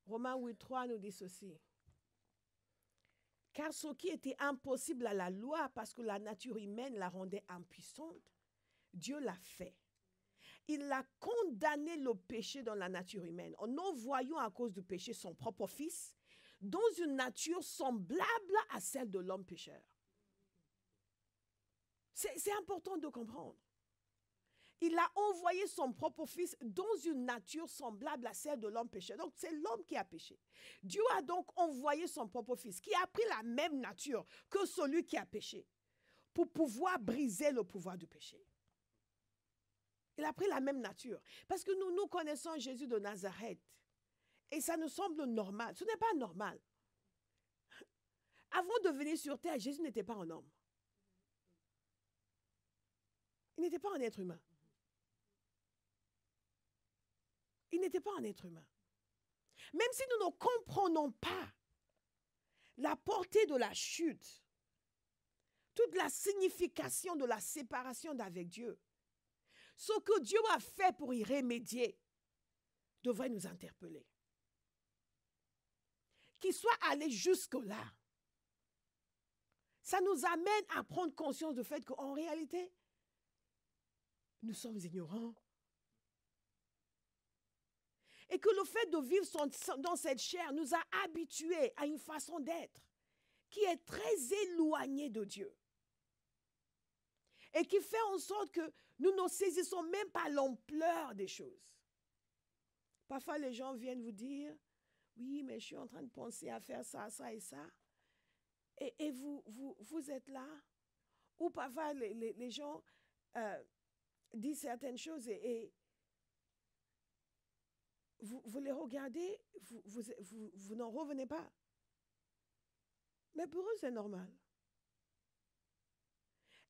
S1: Romains 8:3 nous dit ceci. Car ce qui était impossible à la loi, parce que la nature humaine la rendait impuissante, Dieu l'a fait. Il a condamné le péché dans la nature humaine en envoyant à cause du péché son propre Fils dans une nature semblable à celle de l'homme pécheur. C'est important de comprendre. Il a envoyé son propre Fils dans une nature semblable à celle de l'homme pécheur. Donc, c'est l'homme qui a péché. Dieu a donc envoyé son propre Fils, qui a pris la même nature que celui qui a péché, pour pouvoir briser le pouvoir du péché. Il a pris la même nature. Parce que nous connaissons Jésus de Nazareth. Et ça nous semble normal. Ce n'est pas normal. Avant de venir sur terre, Jésus n'était pas un homme. Il n'était pas un être humain. Il n'était pas un être humain. Même si nous ne comprenons pas la portée de la chute, toute la signification de la séparation d'avec Dieu, ce que Dieu a fait pour y remédier devrait nous interpeller. Qu'il soit allé jusque-là, ça nous amène à prendre conscience du fait qu'en réalité, nous sommes ignorants. Et que le fait de vivre dans cette chair nous a habitués à une façon d'être qui est très éloignée de Dieu. Et qui fait en sorte que nous ne saisissons même pas l'ampleur des choses. Parfois, les gens viennent vous dire, oui, mais je suis en train de penser à faire ça, ça et ça. Et vous êtes là. Ou parfois, les gens disent certaines choses et vous les regardez, vous n'en revenez pas. Mais pour eux, c'est normal.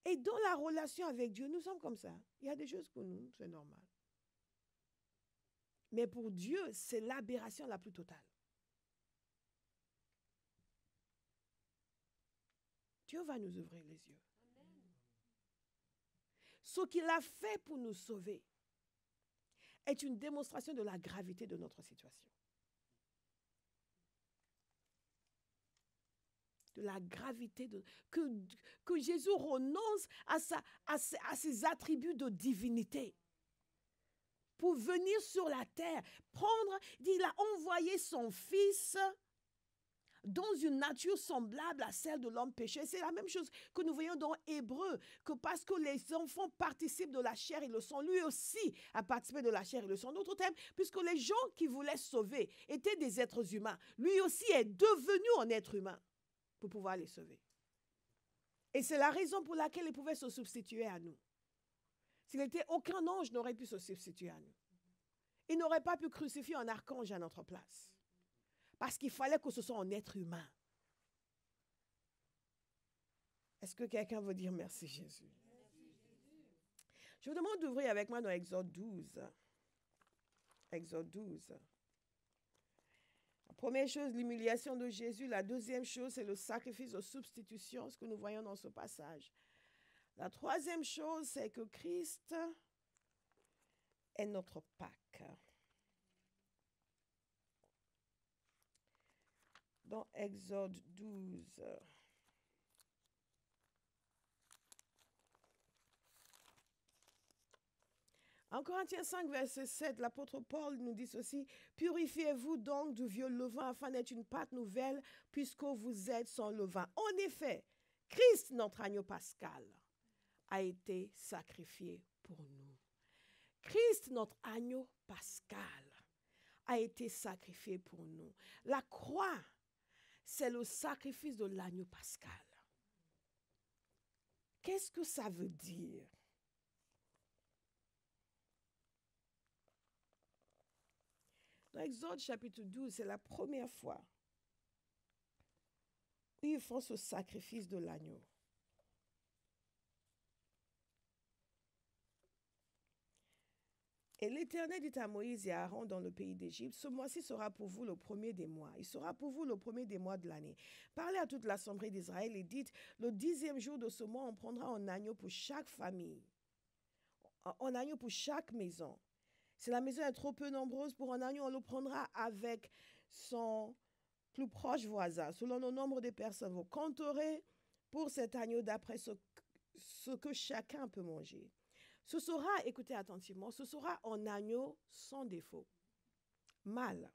S1: Et dans la relation avec Dieu, nous sommes comme ça. Il y a des choses pour nous, c'est normal. Mais pour Dieu, c'est l'aberration la plus totale. Dieu va nous ouvrir les yeux. Amen. Ce qu'il a fait pour nous sauver est une démonstration de la gravité de notre situation. De la gravité que Jésus renonce à ses attributs de divinité pour venir sur la terre, il a envoyé son Fils dans une nature semblable à celle de l'homme péché. C'est la même chose que nous voyons dans Hébreux, que parce que les enfants participent de la chair et le sang, lui aussi a participé de la chair et le sang. D'autres termes, puisque les gens qui voulaient sauver étaient des êtres humains, lui aussi est devenu un être humain pour pouvoir les sauver. Et c'est la raison pour laquelle il pouvait se substituer à nous. S'il était, aucun ange n'aurait pu se substituer à nous. Il n'aurait pas pu crucifier un archange à notre place. Parce qu'il fallait que ce soit un être humain. Est-ce que quelqu'un veut dire merci Jésus? Je vous demande d'ouvrir avec moi dans Exode 12. Exode 12. La première chose, l'humiliation de Jésus. La deuxième chose, c'est le sacrifice de substitution, ce que nous voyons dans ce passage. La troisième chose, c'est que Christ est notre Pâque. Dans Exode 12. En Corinthiens 5, verset 7, l'apôtre Paul nous dit ceci: « Purifiez-vous donc du vieux levain afin d'être une pâte nouvelle, puisque vous êtes sans levain. » En effet, Christ, notre agneau pascal, a été sacrifié pour nous. Christ, notre agneau pascal, a été sacrifié pour nous. La croix, c'est le sacrifice de l'agneau pascal. Qu'est-ce que ça veut dire? Dans Exode chapitre 12, c'est la première fois où ils font ce sacrifice de l'agneau. Et l'Éternel dit à Moïse et à Aaron dans le pays d'Égypte: « Ce mois-ci sera pour vous le premier des mois. Il sera pour vous le premier des mois de l'année. Parlez à toute l'assemblée d'Israël et dites: le 10e jour de ce mois, on prendra un agneau pour chaque famille. un agneau pour chaque maison. Si la maison est trop peu nombreuse pour un agneau, on le prendra avec son plus proche voisin, selon le nombre de personnes. Vous compterez pour cet agneau d'après ce que chacun peut manger. Ce sera, écoutez attentivement, ce sera un agneau sans défaut, mâle,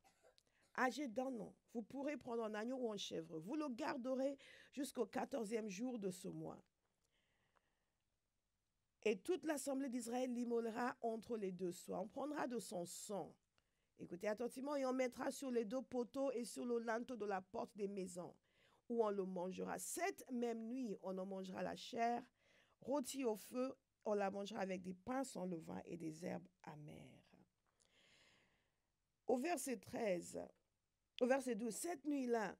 S1: âgé d'1 an. Vous pourrez prendre un agneau ou un chèvre. Vous le garderez jusqu'au 14e jour de ce mois. Et toute l'assemblée d'Israël l'immolera entre les deux soirs. On prendra de son sang. Écoutez attentivement, et on mettra sur les 2 poteaux et sur le linteau de la porte des maisons, où on le mangera. Cette même nuit, on en mangera la chair, rôtie au feu, on la mangera avec des pains sans levain et des herbes amères. Au verset 12, cette nuit-là,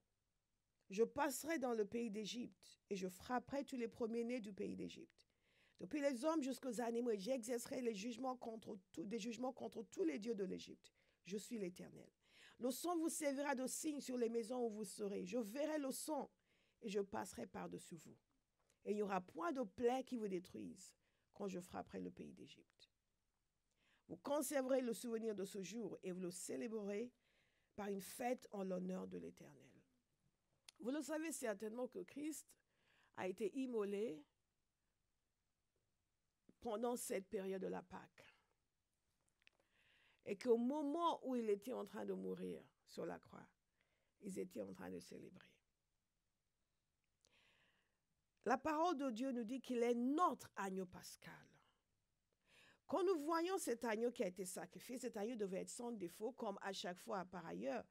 S1: je passerai dans le pays d'Égypte et je frapperai tous les premiers-nés du pays d'Égypte. Depuis les hommes jusqu'aux animaux, et j'exercerai des jugements contre tous les dieux de l'Égypte. Je suis l'Éternel. Le sang vous servira de signe sur les maisons où vous serez. Je verrai le sang et je passerai par-dessus vous. Et il n'y aura point de plaie qui vous détruise quand je frapperai le pays d'Égypte. Vous conserverez le souvenir de ce jour et vous le célébrerez par une fête en l'honneur de l'Éternel. Vous le savez certainement que Christ a été immolé pendant cette période de la Pâque. Et qu'au moment où il était en train de mourir sur la croix, ils étaient en train de célébrer. La parole de Dieu nous dit qu'il est notre agneau pascal. Quand nous voyons cet agneau qui a été sacrifié, cet agneau devait être sans défaut, comme à chaque fois par ailleurs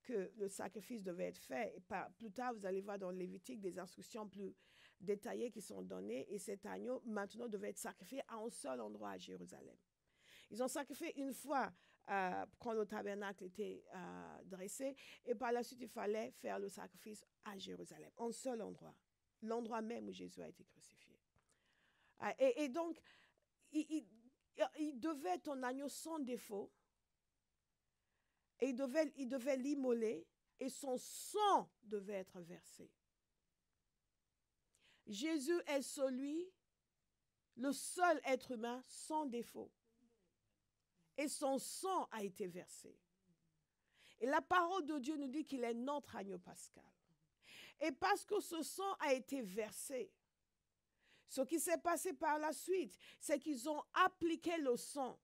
S1: que le sacrifice devait être fait. Et plus tard, vous allez voir dans Lévitique des instructions plus détaillées qui sont données. Et cet agneau, maintenant, devait être sacrifié à un seul endroit à Jérusalem. Ils ont sacrifié une fois quand le tabernacle était dressé. Et par la suite, il fallait faire le sacrifice à Jérusalem, un seul endroit. L'endroit même où Jésus a été crucifié. Et donc, il devait être un agneau sans défaut. Et il devait l'immoler et son sang devait être versé. Jésus est celui, le seul être humain sans défaut. Et son sang a été versé. Et la parole de Dieu nous dit qu'il est notre agneau pascal. Et parce que ce sang a été versé, ce qui s'est passé par la suite, c'est qu'ils ont appliqué le sang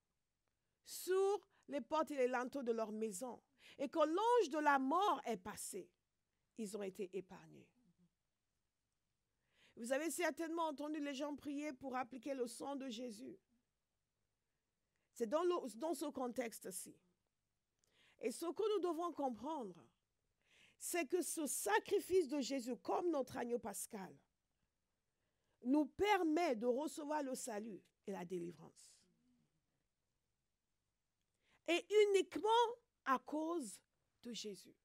S1: sur les portes et les linteaux de leur maison. Et quand l'ange de la mort est passé, ils ont été épargnés. Vous avez certainement entendu les gens prier pour appliquer le sang de Jésus. C'est dans ce contexte-ci. Et ce que nous devons comprendre, c'est que ce sacrifice de Jésus, comme notre agneau pascal, nous permet de recevoir le salut et la délivrance. Et uniquement à cause de Jésus.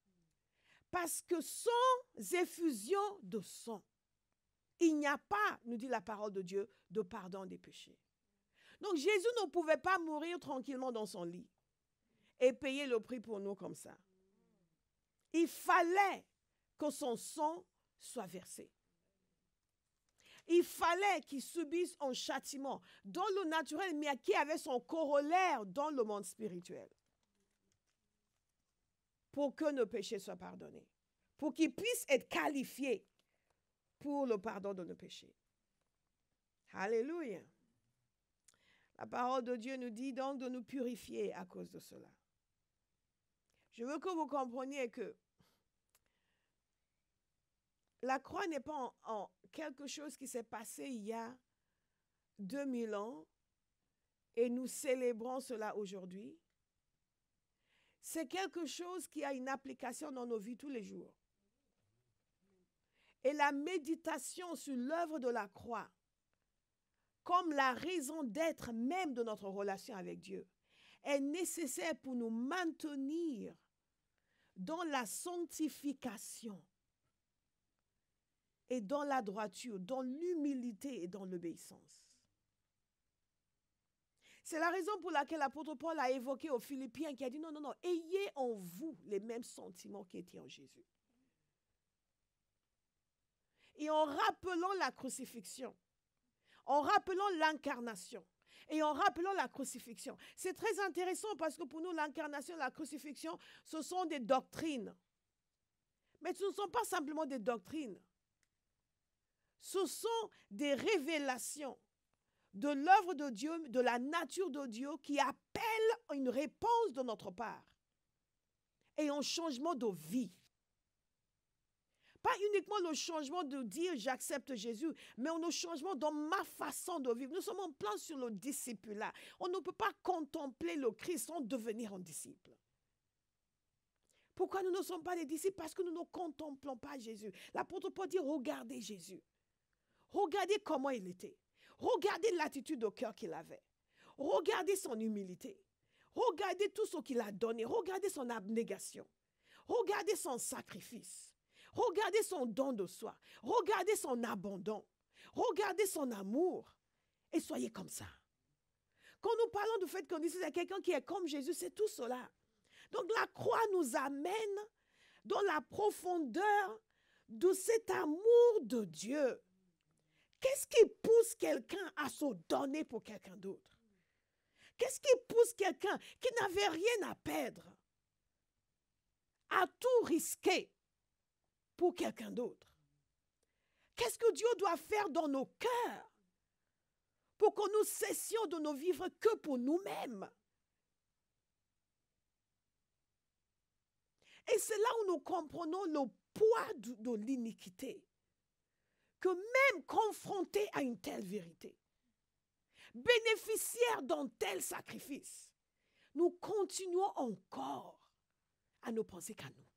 S1: Parce que sans effusion de sang, il n'y a pas, nous dit la parole de Dieu, de pardon des péchés. Donc Jésus ne pouvait pas mourir tranquillement dans son lit et payer le prix pour nous comme ça. Il fallait que son sang soit versé. Il fallait qu'il subisse un châtiment dans le naturel, mais qui avait son corollaire dans le monde spirituel. Pour que nos péchés soient pardonnés. Pour qu'il puisse être qualifié pour le pardon de nos péchés. Alléluia. La parole de Dieu nous dit donc de nous purifier à cause de cela. Je veux que vous compreniez que la croix n'est pas en quelque chose qui s'est passé il y a 2000 ans et nous célébrons cela aujourd'hui. C'est quelque chose qui a une application dans nos vies tous les jours. Et la méditation sur l'œuvre de la croix, comme la raison d'être même de notre relation avec Dieu, est nécessaire pour nous maintenir dans la sanctification et dans la droiture, dans l'humilité et dans l'obéissance. C'est la raison pour laquelle l'apôtre Paul a évoqué aux Philippiens qui a dit non, ayez en vous les mêmes sentiments qui étaient en Jésus. Et en rappelant la crucifixion, en rappelant l'incarnation, et en rappelant la crucifixion. C'est très intéressant parce que pour nous, l'incarnation et la crucifixion, ce sont des doctrines. Mais ce ne sont pas simplement des doctrines. Ce sont des révélations de l'œuvre de Dieu, de la nature de Dieu qui appellent une réponse de notre part et un changement de vie. Pas uniquement le changement de dire j'accepte Jésus, mais un changement dans ma façon de vivre. Nous sommes en plein sur le discipulat. On ne peut pas contempler le Christ sans devenir un disciple. Pourquoi nous ne sommes pas des disciples? Parce que nous ne contemplons pas Jésus. L'apôtre Paul dit regardez Jésus. Regardez comment il était. Regardez l'attitude de cœur qu'il avait. Regardez son humilité. Regardez tout ce qu'il a donné. Regardez son abnégation. Regardez son sacrifice. Regardez son don de soi. Regardez son abandon. Regardez son amour. Et soyez comme ça. Quand nous parlons du fait qu'on dit c'est quelqu'un qui est comme Jésus, c'est tout cela. Donc la croix nous amène dans la profondeur de cet amour de Dieu. Qu'est-ce qui pousse quelqu'un à se donner pour quelqu'un d'autre? Qu'est-ce qui pousse quelqu'un qui n'avait rien à perdre à tout risquer pour quelqu'un d'autre? Qu'est-ce que Dieu doit faire dans nos cœurs pour que nous cessions de ne vivre que pour nous-mêmes? Et c'est là où nous comprenons le poids de l'iniquité. Que même confrontés à une telle vérité, bénéficiaires d'un tel sacrifice, nous continuons encore à ne penser qu'à nous.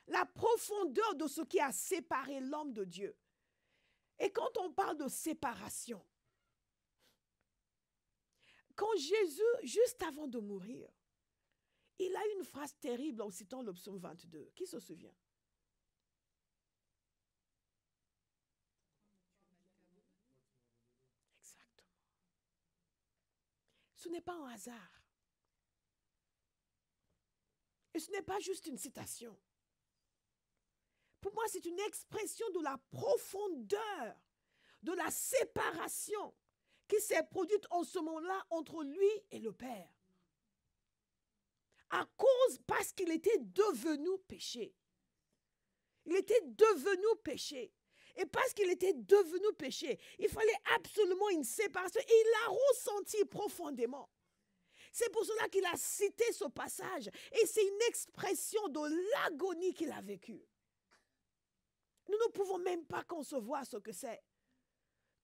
S1: La profondeur de ce qui a séparé l'homme de Dieu. Et quand on parle de séparation, quand Jésus, juste avant de mourir, il a une phrase terrible en citant le psaume 22. Qui se souvient? Exactement. Ce n'est pas un hasard. Et ce n'est pas juste une citation. Pour moi, c'est une expression de la profondeur, de la séparation qui s'est produite en ce moment-là entre lui et le Père. Parce qu'il était devenu péché. Il était devenu péché. Et parce qu'il était devenu péché, il fallait absolument une séparation. Et il l'a ressenti profondément. C'est pour cela qu'il a cité ce passage. Et c'est une expression de l'agonie qu'il a vécue. Nous ne pouvons même pas concevoir ce que c'est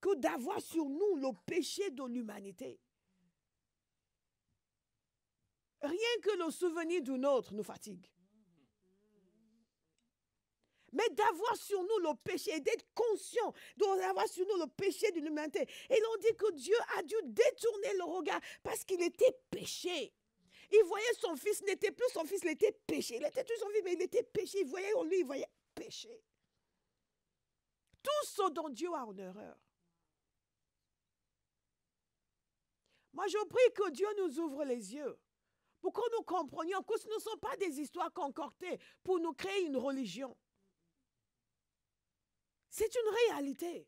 S1: que d'avoir sur nous le péché de l'humanité. Rien que le souvenir d'une autre nous fatigue. Mais d'avoir sur nous le péché, d'être conscient d'avoir sur nous le péché de l'humanité. Et l'on dit que Dieu a dû détourner le regard parce qu'il était péché. Il voyait son fils, n'était plus son fils, il était péché. Il était toujours son fils, mais il était péché. Il voyait en lui, il voyait péché. Tout ce dont Dieu a en horreur. Moi, je prie que Dieu nous ouvre les yeux pour que nous comprenions que ce ne sont pas des histoires concoctées pour nous créer une religion. C'est une réalité.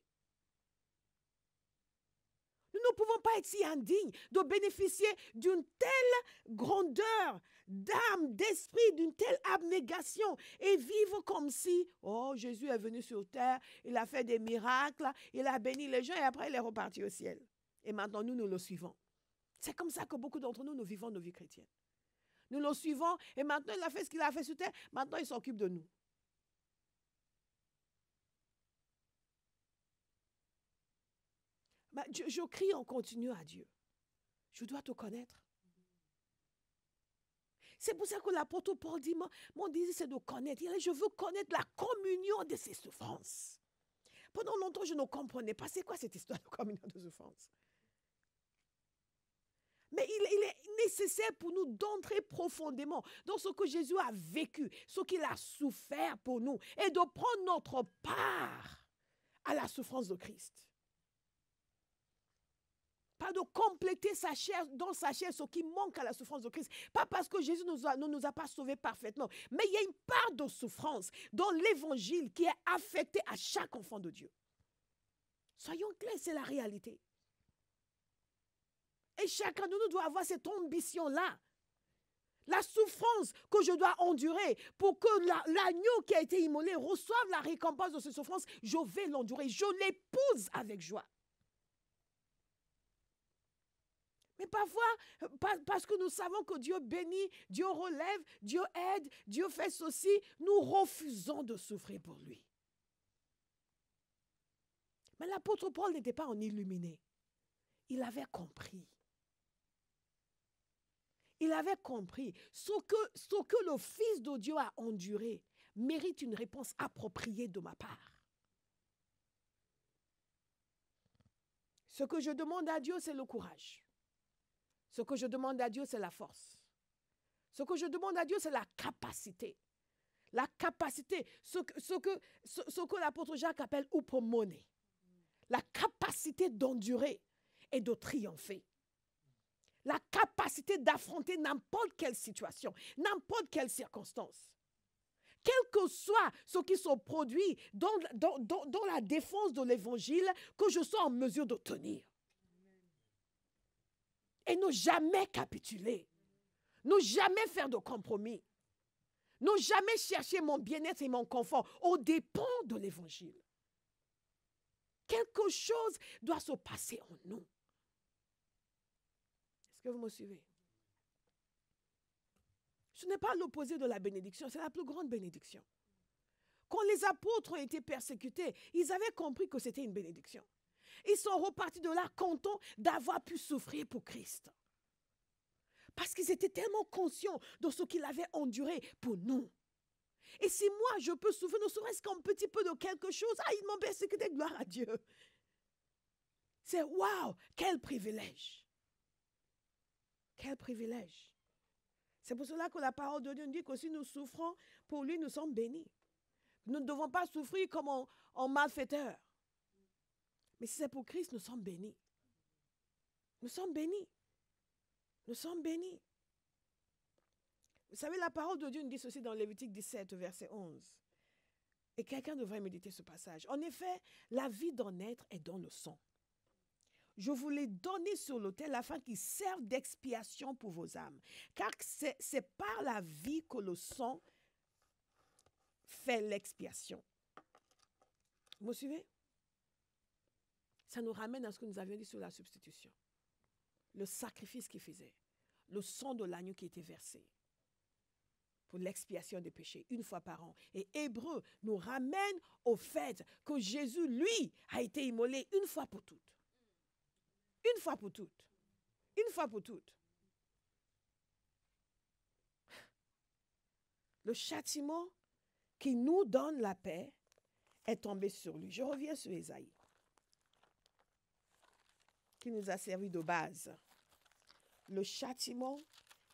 S1: Nous ne pouvons pas être si indignes de bénéficier d'une telle grandeur d'âme, d'esprit, d'une telle abnégation et vivre comme si, oh, Jésus est venu sur terre, il a fait des miracles, il a béni les gens et après il est reparti au ciel. Et maintenant, nous le suivons. C'est comme ça que beaucoup d'entre nous, nous vivons nos vies chrétiennes. Nous le suivons et maintenant, il a fait ce qu'il a fait sur terre, maintenant, il s'occupe de nous. Je crie en continu à Dieu. Je dois te connaître. C'est pour ça que l'apôtre Paul dit, mon désir c'est de connaître. Il dit, je veux connaître la communion de ses souffrances. Pendant longtemps, je ne comprenais pas c'est quoi cette histoire de communion de souffrance. Mais il est nécessaire pour nous d'entrer profondément dans ce que Jésus a vécu, ce qu'il a souffert pour nous, et de prendre notre part à la souffrance de Christ. Pas de compléter sa chair, dans sa chair ce qui manque à la souffrance de Christ. Pas parce que Jésus ne nous a pas sauvés parfaitement. Mais il y a une part de souffrance dans l'évangile qui est affectée à chaque enfant de Dieu. Soyons clairs, c'est la réalité. Et chacun de nous doit avoir cette ambition-là. La souffrance que je dois endurer pour que l'agneau qui a été immolé reçoive la récompense de cette souffrance, je vais l'endurer. Je l'épouse avec joie. Mais parfois, parce que nous savons que Dieu bénit, Dieu relève, Dieu aide, Dieu fait ceci, nous refusons de souffrir pour lui. Mais l'apôtre Paul n'était pas un illuminé. Il avait compris. Il avait compris ce que le Fils de Dieu a enduré mérite une réponse appropriée de ma part. Ce que je demande à Dieu, c'est le courage. Ce que je demande à Dieu, c'est la force. Ce que je demande à Dieu, c'est la capacité. La capacité, ce que l'apôtre Jacques appelle upomone. La capacité d'endurer et de triompher. La capacité d'affronter n'importe quelle situation, n'importe quelle circonstance. Quel que soit ce qui se produit dans la défense de l'évangile, que je sois en mesure de tenir. Et ne jamais capituler. Ne jamais faire de compromis. Ne jamais chercher mon bien-être et mon confort aux dépens de l'évangile. Quelque chose doit se passer en nous. Est-ce que vous me suivez? Ce n'est pas l'opposé de la bénédiction, c'est la plus grande bénédiction. Quand les apôtres ont été persécutés, ils avaient compris que c'était une bénédiction. Ils sont repartis de là contents d'avoir pu souffrir pour Christ. Parce qu'ils étaient tellement conscients de ce qu'il avait enduré pour nous. Et si moi, je peux souffrir, ne serait-ce qu'un petit peu de quelque chose, ils m'ont persécuté, gloire à Dieu. C'est waouh, quel privilège. Quel privilège. C'est pour cela que la parole de Dieu nous dit que si nous souffrons, pour lui, nous sommes bénis. Nous ne devons pas souffrir comme en malfaiteur. Mais si c'est pour Christ, nous sommes bénis. Nous sommes bénis. Nous sommes bénis. Vous savez, la parole de Dieu nous dit ceci dans Lévitique 17, verset 11. Et quelqu'un devrait méditer ce passage. En effet, la vie d'un être est dans le sang. Je vous l'ai donné sur l'autel afin qu'il serve d'expiation pour vos âmes. Car c'est par la vie que le sang fait l'expiation. Vous me suivez? Ça nous ramène à ce que nous avions dit sur la substitution. Le sacrifice qu'il faisait. Le sang de l'agneau qui était versé pour l'expiation des péchés, une fois par an. Et Hébreu nous ramène au fait que Jésus, lui, a été immolé une fois pour toutes. Une fois pour toutes. Une fois pour toutes. Le châtiment qui nous donne la paix est tombé sur lui. Je reviens sur Ésaïe, qui nous a servi de base. Le châtiment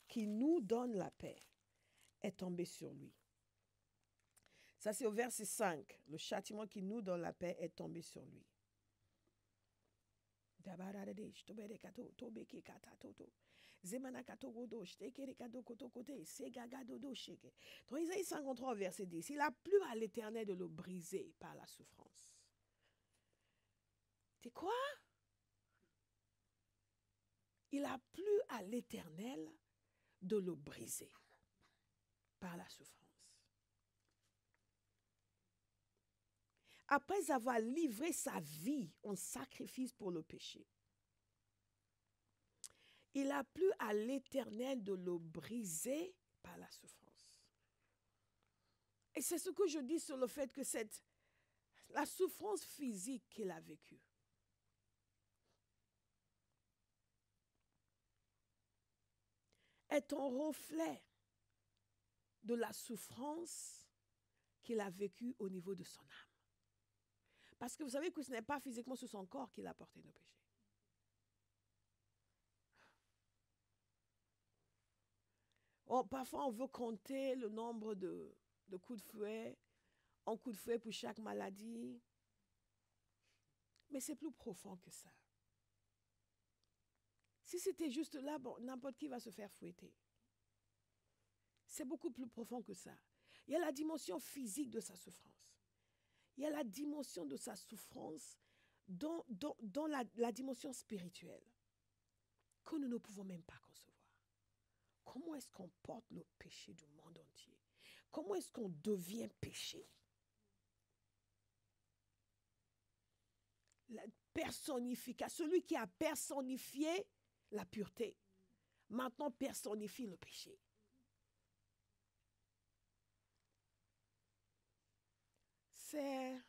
S1: qui nous donne la paix est tombé sur lui. Ça, c'est au verset 5. Le châtiment qui nous donne la paix est tombé sur lui. Dans Isaïe 53, verset 10, il a plu à l'Éternel de le briser par la souffrance. C'est quoi? Il a plu à l'Éternel de le briser par la souffrance. Après avoir livré sa vie en sacrifice pour le péché, il a plu à l'Éternel de le briser par la souffrance. Et c'est ce que je dis sur le fait que la souffrance physique qu'il a vécue est un reflet de la souffrance qu'il a vécue au niveau de son âme. Parce que vous savez que ce n'est pas physiquement sur son corps qu'il a porté nos péchés. Parfois, on veut compter le nombre de coups de fouet, un coup de fouet pour chaque maladie. Mais c'est plus profond que ça. Si c'était juste là, bon, n'importe qui va se faire fouetter. C'est beaucoup plus profond que ça. Il y a la dimension physique de sa souffrance. Il y a la dimension de sa souffrance dans la dimension spirituelle. que nous ne pouvons même pas concevoir. Comment est-ce qu'on porte le péché du monde entier? Comment est-ce qu'on devient péché? La personnification, celui qui a personnifié la pureté, maintenant personnifie le péché. C'est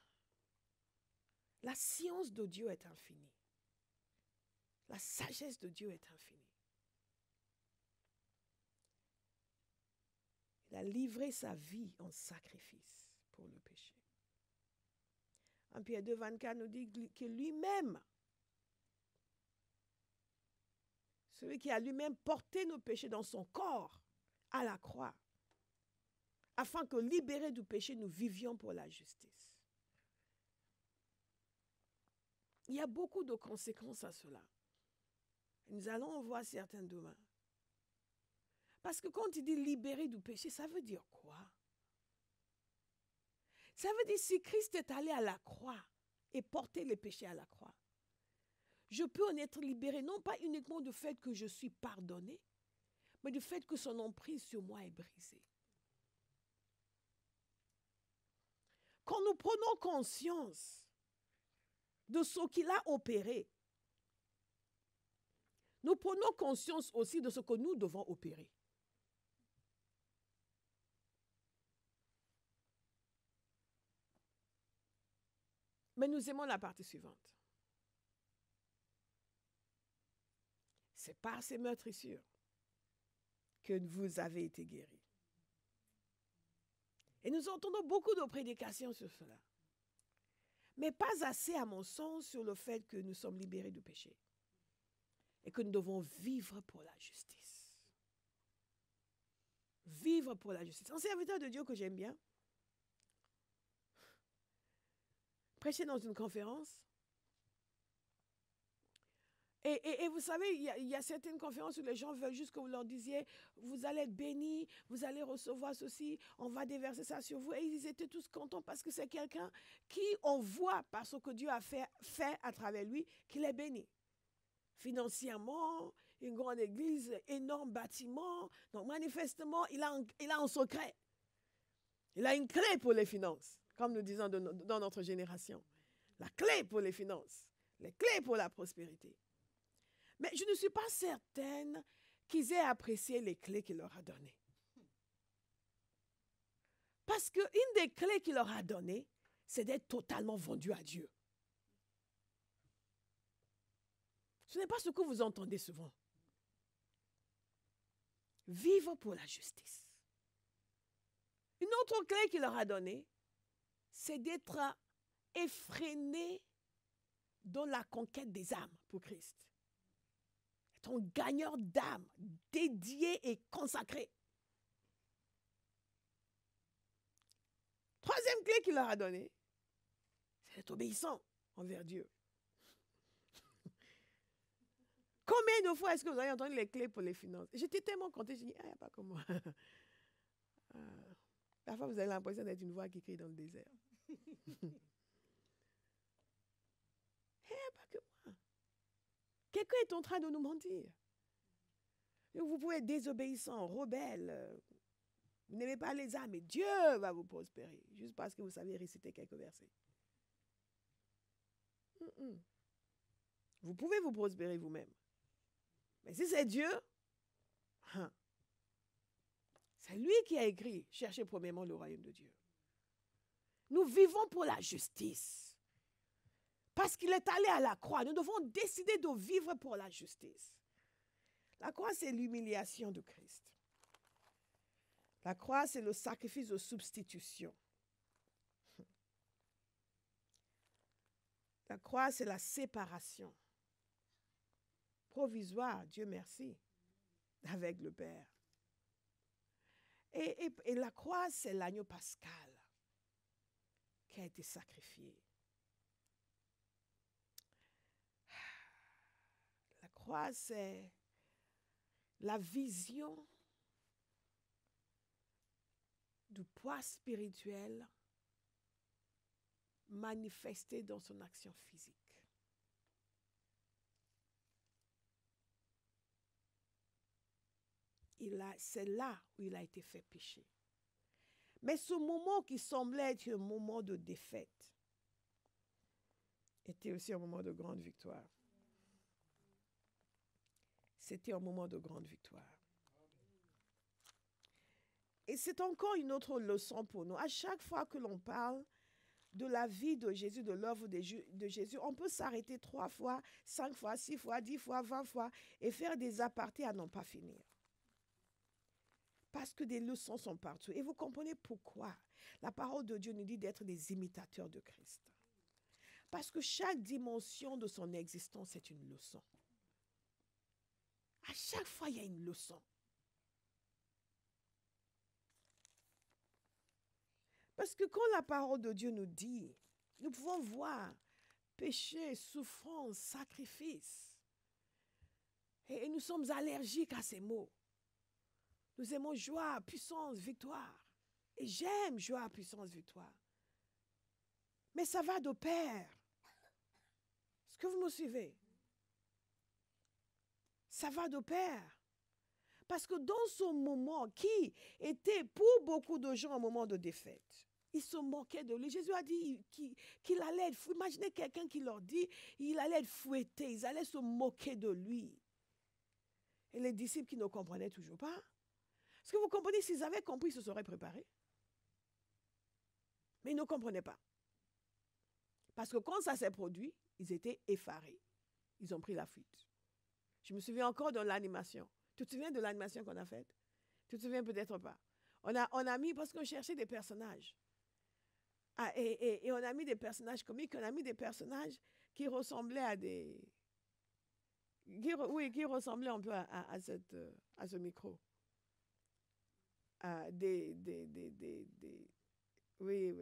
S1: la science de Dieu est infinie. La sagesse de Dieu est infinie. Il a livré sa vie en sacrifice pour le péché. 1 Pierre 2, 24 nous dit que lui-même, celui qui a lui-même porté nos péchés dans son corps à la croix, afin que libérés du péché, nous vivions pour la justice. Il y a beaucoup de conséquences à cela. Nous allons en voir certaines demain. Parce que quand il dit libéré du péché, ça veut dire quoi? Ça veut dire si Christ est allé à la croix et porté les péchés à la croix, je peux en être libéré, non pas uniquement du fait que je suis pardonné, mais du fait que son emprise sur moi est brisée. Quand nous prenons conscience de ce qu'il a opéré, nous prenons conscience aussi de ce que nous devons opérer. Mais nous aimons la partie suivante. C'est par ces meurtrissures que vous avez été guéris. Et nous entendons beaucoup de prédications sur cela. Mais pas assez, à mon sens, sur le fait que nous sommes libérés du péché. Et que nous devons vivre pour la justice. Vivre pour la justice. Un serviteur de Dieu que j'aime bien, prêchait dans une conférence. Et vous savez, il y a certaines conférences où les gens veulent juste que vous leur disiez, vous allez être bénis, vous allez recevoir ceci, on va déverser ça sur vous. Et ils étaient tous contents parce que c'est quelqu'un qui, on voit par ce que Dieu a fait à travers lui, qu'il est béni. Financièrement, une grande église, énorme bâtiment. Donc manifestement, il a un secret. Il a une clé pour les finances, comme nous disons dans notre génération. La clé pour les finances, les clés pour la prospérité. Mais je ne suis pas certaine qu'ils aient apprécié les clés qu'il leur a données. Parce qu'une des clés qu'il leur a données, c'est d'être totalement vendu à Dieu. Ce n'est pas ce que vous entendez souvent. Vivre pour la justice. Une autre clé qu'il leur a donnée, c'est d'être effréné dans la conquête des âmes pour Christ. Être un gagneur d'âmes, dédié et consacré. Troisième clé qu'il leur a donnée, c'est d'être obéissant envers Dieu. Combien de fois est-ce que vous avez entendu les clés pour les finances? J'étais tellement contente, j'ai dit, il n'y a pas comme moi. Parfois, vous avez l'impression d'être une voix qui crie dans le désert. Il n'y a pas que moi. Quelqu'un est en train de nous mentir. Vous pouvez être désobéissant, rebelle. Vous n'aimez pas les âmes, mais Dieu va vous prospérer. Juste parce que vous savez réciter quelques versets. Vous pouvez vous prospérer vous-même. Mais si c'est Dieu, c'est lui qui a écrit « Cherchez premièrement le royaume de Dieu ». Nous vivons pour la justice. Parce qu'il est allé à la croix, nous devons décider de vivre pour la justice. La croix, c'est l'humiliation de Christ. La croix, c'est le sacrifice de substitution. La croix, c'est la séparation provisoire, Dieu merci, avec le Père. Et la croix, c'est l'agneau pascal qui a été sacrifié. La croix, c'est la vision du poids spirituel manifesté dans son action physique. c'est là où il a été fait pécher. Mais ce moment qui semblait être un moment de défaite était aussi un moment de grande victoire. C'était un moment de grande victoire. Et c'est encore une autre leçon pour nous. À chaque fois que l'on parle de la vie de Jésus, de l'œuvre de Jésus, on peut s'arrêter 3 fois, 5 fois, 6 fois, 10 fois, 20 fois et faire des apartés à n'en pas finir. Parce que des leçons sont partout. Et vous comprenez pourquoi la parole de Dieu nous dit d'être des imitateurs de Christ. Parce que chaque dimension de son existence est une leçon. À chaque fois, il y a une leçon. Parce que quand la parole de Dieu nous dit, nous pouvons voir péché, souffrance, sacrifice. Et nous sommes allergiques à ces mots. Nous aimons joie, puissance, victoire. Et j'aime joie, puissance, victoire. Mais ça va de pair. Est-ce que vous me suivez? Ça va de pair. Parce que dans ce moment qui était pour beaucoup de gens un moment de défaite, ils se moquaient de lui. Jésus a dit qu'il allait être fouetté. Imaginez quelqu'un qui leur dit il allait être fouetté. Ils allaient se moquer de lui. Et les disciples qui ne comprenaient toujours pas. Est-ce que vous comprenez? S'ils avaient compris, ils se seraient préparés. Mais ils ne comprenaient pas. Parce que quand ça s'est produit, ils étaient effarés. Ils ont pris la fuite. Je me souviens encore de l'animation. Tu te souviens de l'animation qu'on a faite? Tu te souviens peut-être pas. On a mis, parce qu'on cherchait des personnages. Et on a mis des personnages comiques, on a mis des personnages qui ressemblaient à des... qui ressemblaient un peu à ce micro. Oui,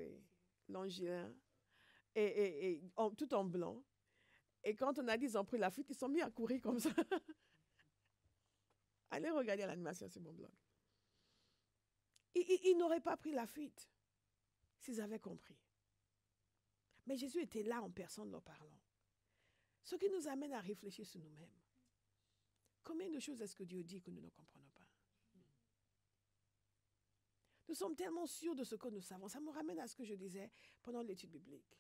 S1: Longilin. Tout en blanc. Et quand on a dit ils ont pris la fuite, ils sont mis à courir comme ça. Allez regarder l'animation sur mon blog. Ils n'auraient pas pris la fuite s'ils avaient compris. Mais Jésus était là en personne leur parlant. Ce qui nous amène à réfléchir sur nous-mêmes. Combien de choses est-ce que Dieu dit que nous ne comprenons pas? Nous sommes tellement sûrs de ce que nous savons. Ça me ramène à ce que je disais pendant l'étude biblique.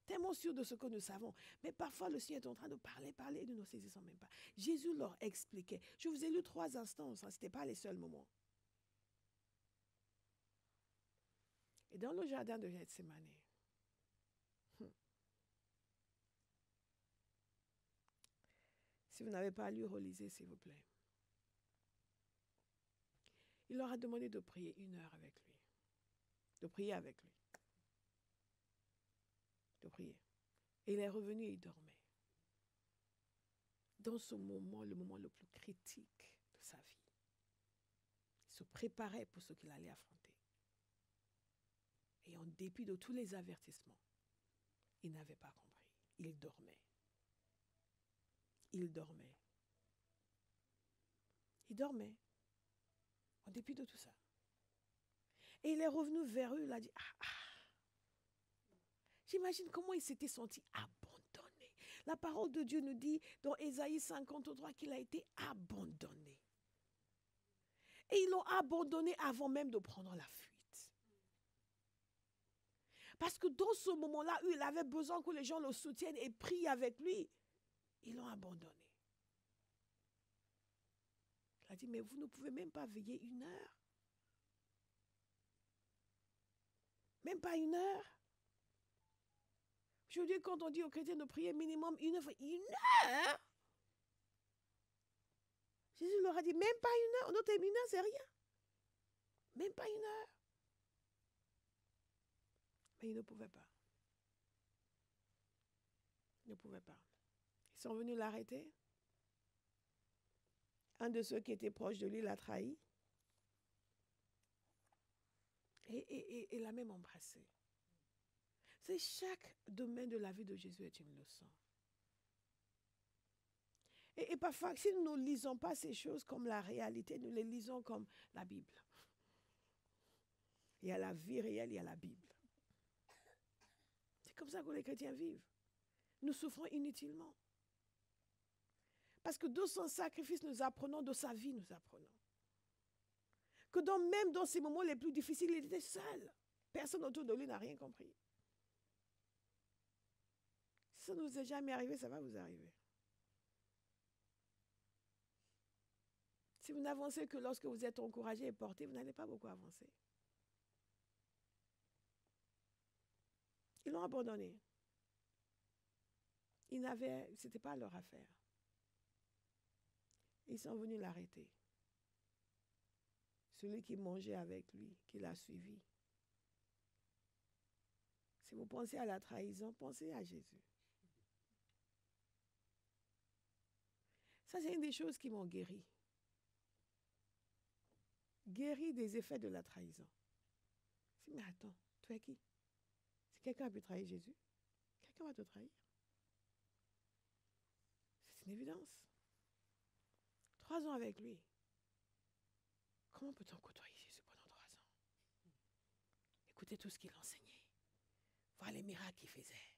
S1: Tellement sûrs de ce que nous savons. Mais parfois, le Seigneur est en train de parler, et nous ne saisissons même pas. Jésus leur expliquait. Je vous ai lu 3 instances, ce n'était pas les seuls moments. Et dans le jardin de Gethsémani, si vous n'avez pas lu, relisez, s'il vous plaît. Il leur a demandé de prier 1 heure avec lui. De prier avec lui. De prier. Et il est revenu et il dormait. Dans ce moment, le moment le plus critique de sa vie. Il se préparait pour ce qu'il allait affronter. Et en dépit de tous les avertissements, il n'avait pas compris. Il dormait. Il dormait. Il dormait. En dépit de tout ça. Et il est revenu vers eux, il a dit, J'imagine comment il s'était senti abandonné. La parole de Dieu nous dit dans Ésaïe 53 qu'il a été abandonné. Et ils l'ont abandonné avant même de prendre la fuite. Parce que dans ce moment-là, il avait besoin que les gens le soutiennent et prient avec lui. Ils l'ont abandonné. Il a dit, mais vous ne pouvez même pas veiller 1 heure. Même pas 1 heure. Aujourd'hui, quand on dit aux chrétiens de prier minimum 1 heure, 1 heure? Jésus leur a dit, même pas 1 heure. Notre 1 heure, c'est rien. Même pas 1 heure. Mais ils ne pouvaient pas. Ils ne pouvaient pas. Ils sont venus l'arrêter. Un de ceux qui étaient proches de lui l'a trahi. Et l'a même embrassé. C'est chaque domaine de la vie de Jésus est une leçon. Et parfois, si nous ne lisons pas ces choses comme la réalité, nous les lisons comme la Bible. Il y a la vie réelle, il y a la Bible. C'est comme ça que les chrétiens vivent. Nous souffrons inutilement. Parce que de son sacrifice, nous apprenons, de sa vie, nous apprenons. que même dans ces moments les plus difficiles, il était seul. Personne autour de lui n'a rien compris. Si ça ne nous est jamais arrivé, ça va vous arriver. Si vous n'avancez que lorsque vous êtes encouragé et porté, vous n'allez pas beaucoup avancer. Ils l'ont abandonné. Ce n'était pas leur affaire. Ils sont venus l'arrêter. Celui qui mangeait avec lui, qui l'a suivi. Si vous pensez à la trahison, pensez à Jésus. Ça, c'est une des choses qui m'ont guéri. Guéri des effets de la trahison. Mais attends, tu es qui? Si quelqu'un a pu trahir Jésus, quelqu'un va te trahir. C'est une évidence. 3 ans avec lui. Comment peut-on côtoyer Jésus pendant 3 ans? Écoutez tout ce qu'il enseignait. Voir les miracles qu'il faisait.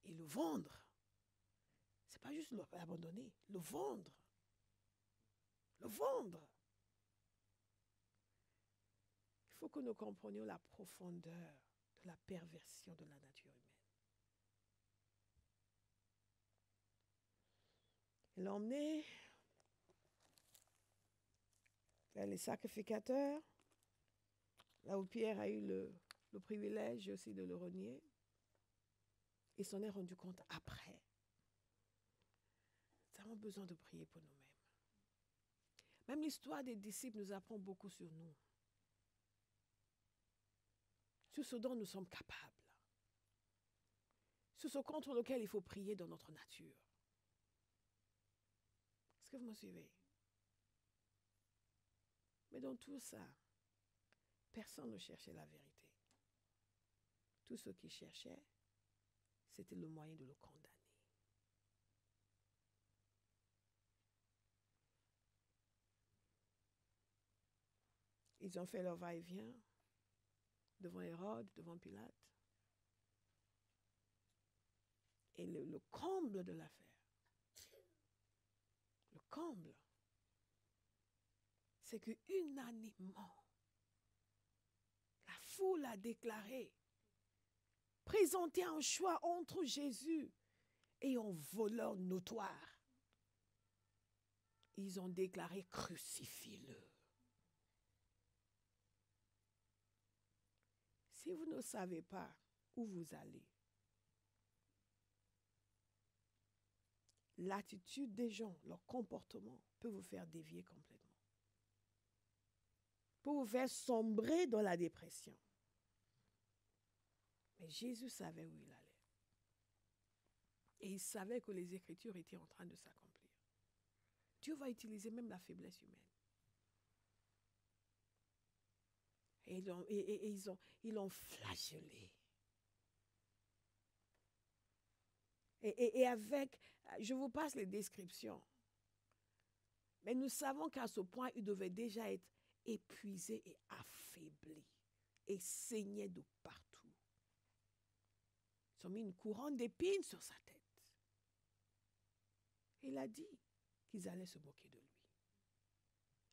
S1: Et le vendre. Ce n'est pas juste l'abandonner. Le vendre. Le vendre. Il faut que nous comprenions la profondeur de la perversion de la nature humaine. Il l'a emmené vers les sacrificateurs, là où Pierre a eu le privilège aussi de le renier. Il s'en est rendu compte après. Nous avons besoin de prier pour nous-mêmes. Même l'histoire des disciples nous apprend beaucoup sur nous. Sur ce dont nous sommes capables. Sur ce contre lequel il faut prier dans notre nature. Est-ce que vous me suivez? Mais dans tout ça, personne ne cherchait la vérité. Tout ce qu'ils cherchaient, c'était le moyen de le condamner. Ils ont fait leur va-et-vient devant Hérode, devant Pilate. Et le comble de l'affaire, le comble, c'est que unanimement, la foule a déclaré, présenté un choix entre Jésus et un voleur notoire. Ils ont déclaré, crucifie-le. Si vous ne savez pas où vous allez, l'attitude des gens, leur comportement peut vous faire dévier complètement. Peut vous faire sombrer dans la dépression. Mais Jésus savait où il allait. Et il savait que les Écritures étaient en train de s'accomplir. Dieu va utiliser même la faiblesse humaine. Et ils l'ont flagellé. Et avec, je vous passe les descriptions. Mais nous savons qu'à ce point, il devait déjà être épuisé et affaibli. Et saignait de partout. Ils ont mis une couronne d'épines sur sa tête. Il a dit qu'ils allaient se moquer de lui.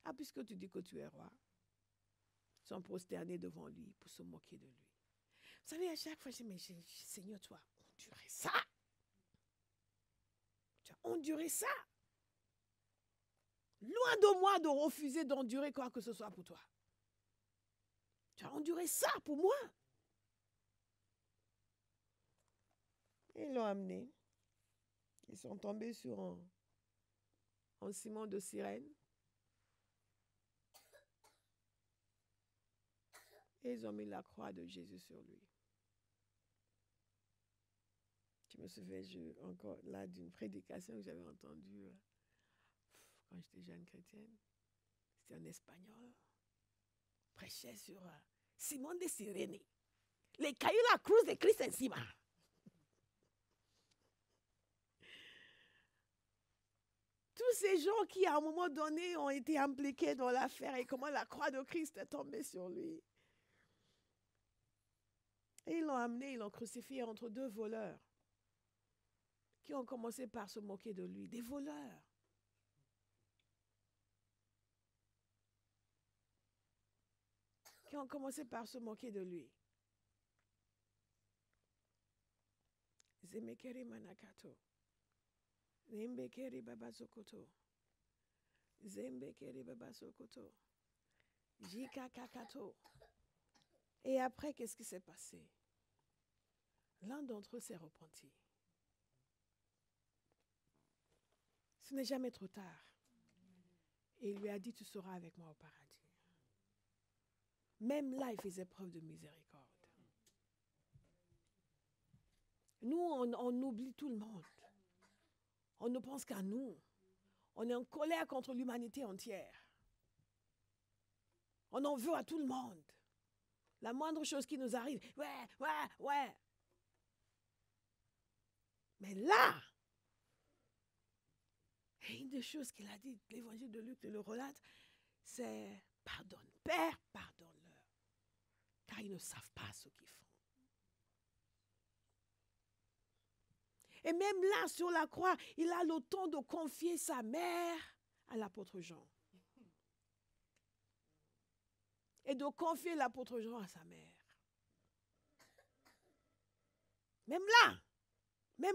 S1: Ah, puisque tu dis que tu es roi, ils sont prosternés devant lui pour se moquer de lui. Vous savez, à chaque fois, je dis, mais Seigneur, tu as enduré ça. Tu as enduré ça. Loin de moi de refuser d'endurer quoi que ce soit pour toi. Tu as enduré ça pour moi. Ils l'ont amené. Ils sont tombés sur un ciment de sirène. Et ils ont mis la croix de Jésus sur lui. Je me souviens encore là d'une prédication que j'avais entendue quand j'étais jeune chrétienne. C'était en espagnol. Prêchait sur Simón de Sirene. Le cayó la cruz de Cristo encima. Tous ces gens qui, à un moment donné, ont été impliqués dans l'affaire et comment la croix de Christ est tombée sur lui. Et ils l'ont amené, ils l'ont crucifié entre 2 voleurs qui ont commencé par se moquer de lui. Des voleurs. qui ont commencé par se moquer de lui. Zemekeri manakato. Zembekeri babazokoto. Zembekeri babazokoto. Jikakakato. Et après, qu'est-ce qui s'est passé? L'un d'entre eux s'est repenti. Ce n'est jamais trop tard. Et il lui a dit, tu seras avec moi au paradis. Même là, il faisait preuve de miséricorde. Nous, on oublie tout le monde. On ne pense qu'à nous. On est en colère contre l'humanité entière. On en veut à tout le monde. La moindre chose qui nous arrive, ouais. Mais là, une des choses qu'il a dit, l'évangile de Luc le relate, c'est pardonne, Père, pardonne-leur, car ils ne savent pas ce qu'ils font. Et même là, sur la croix, il a le temps de confier sa mère à l'apôtre Jean. Et de confier l'apôtre Jean à sa mère. Même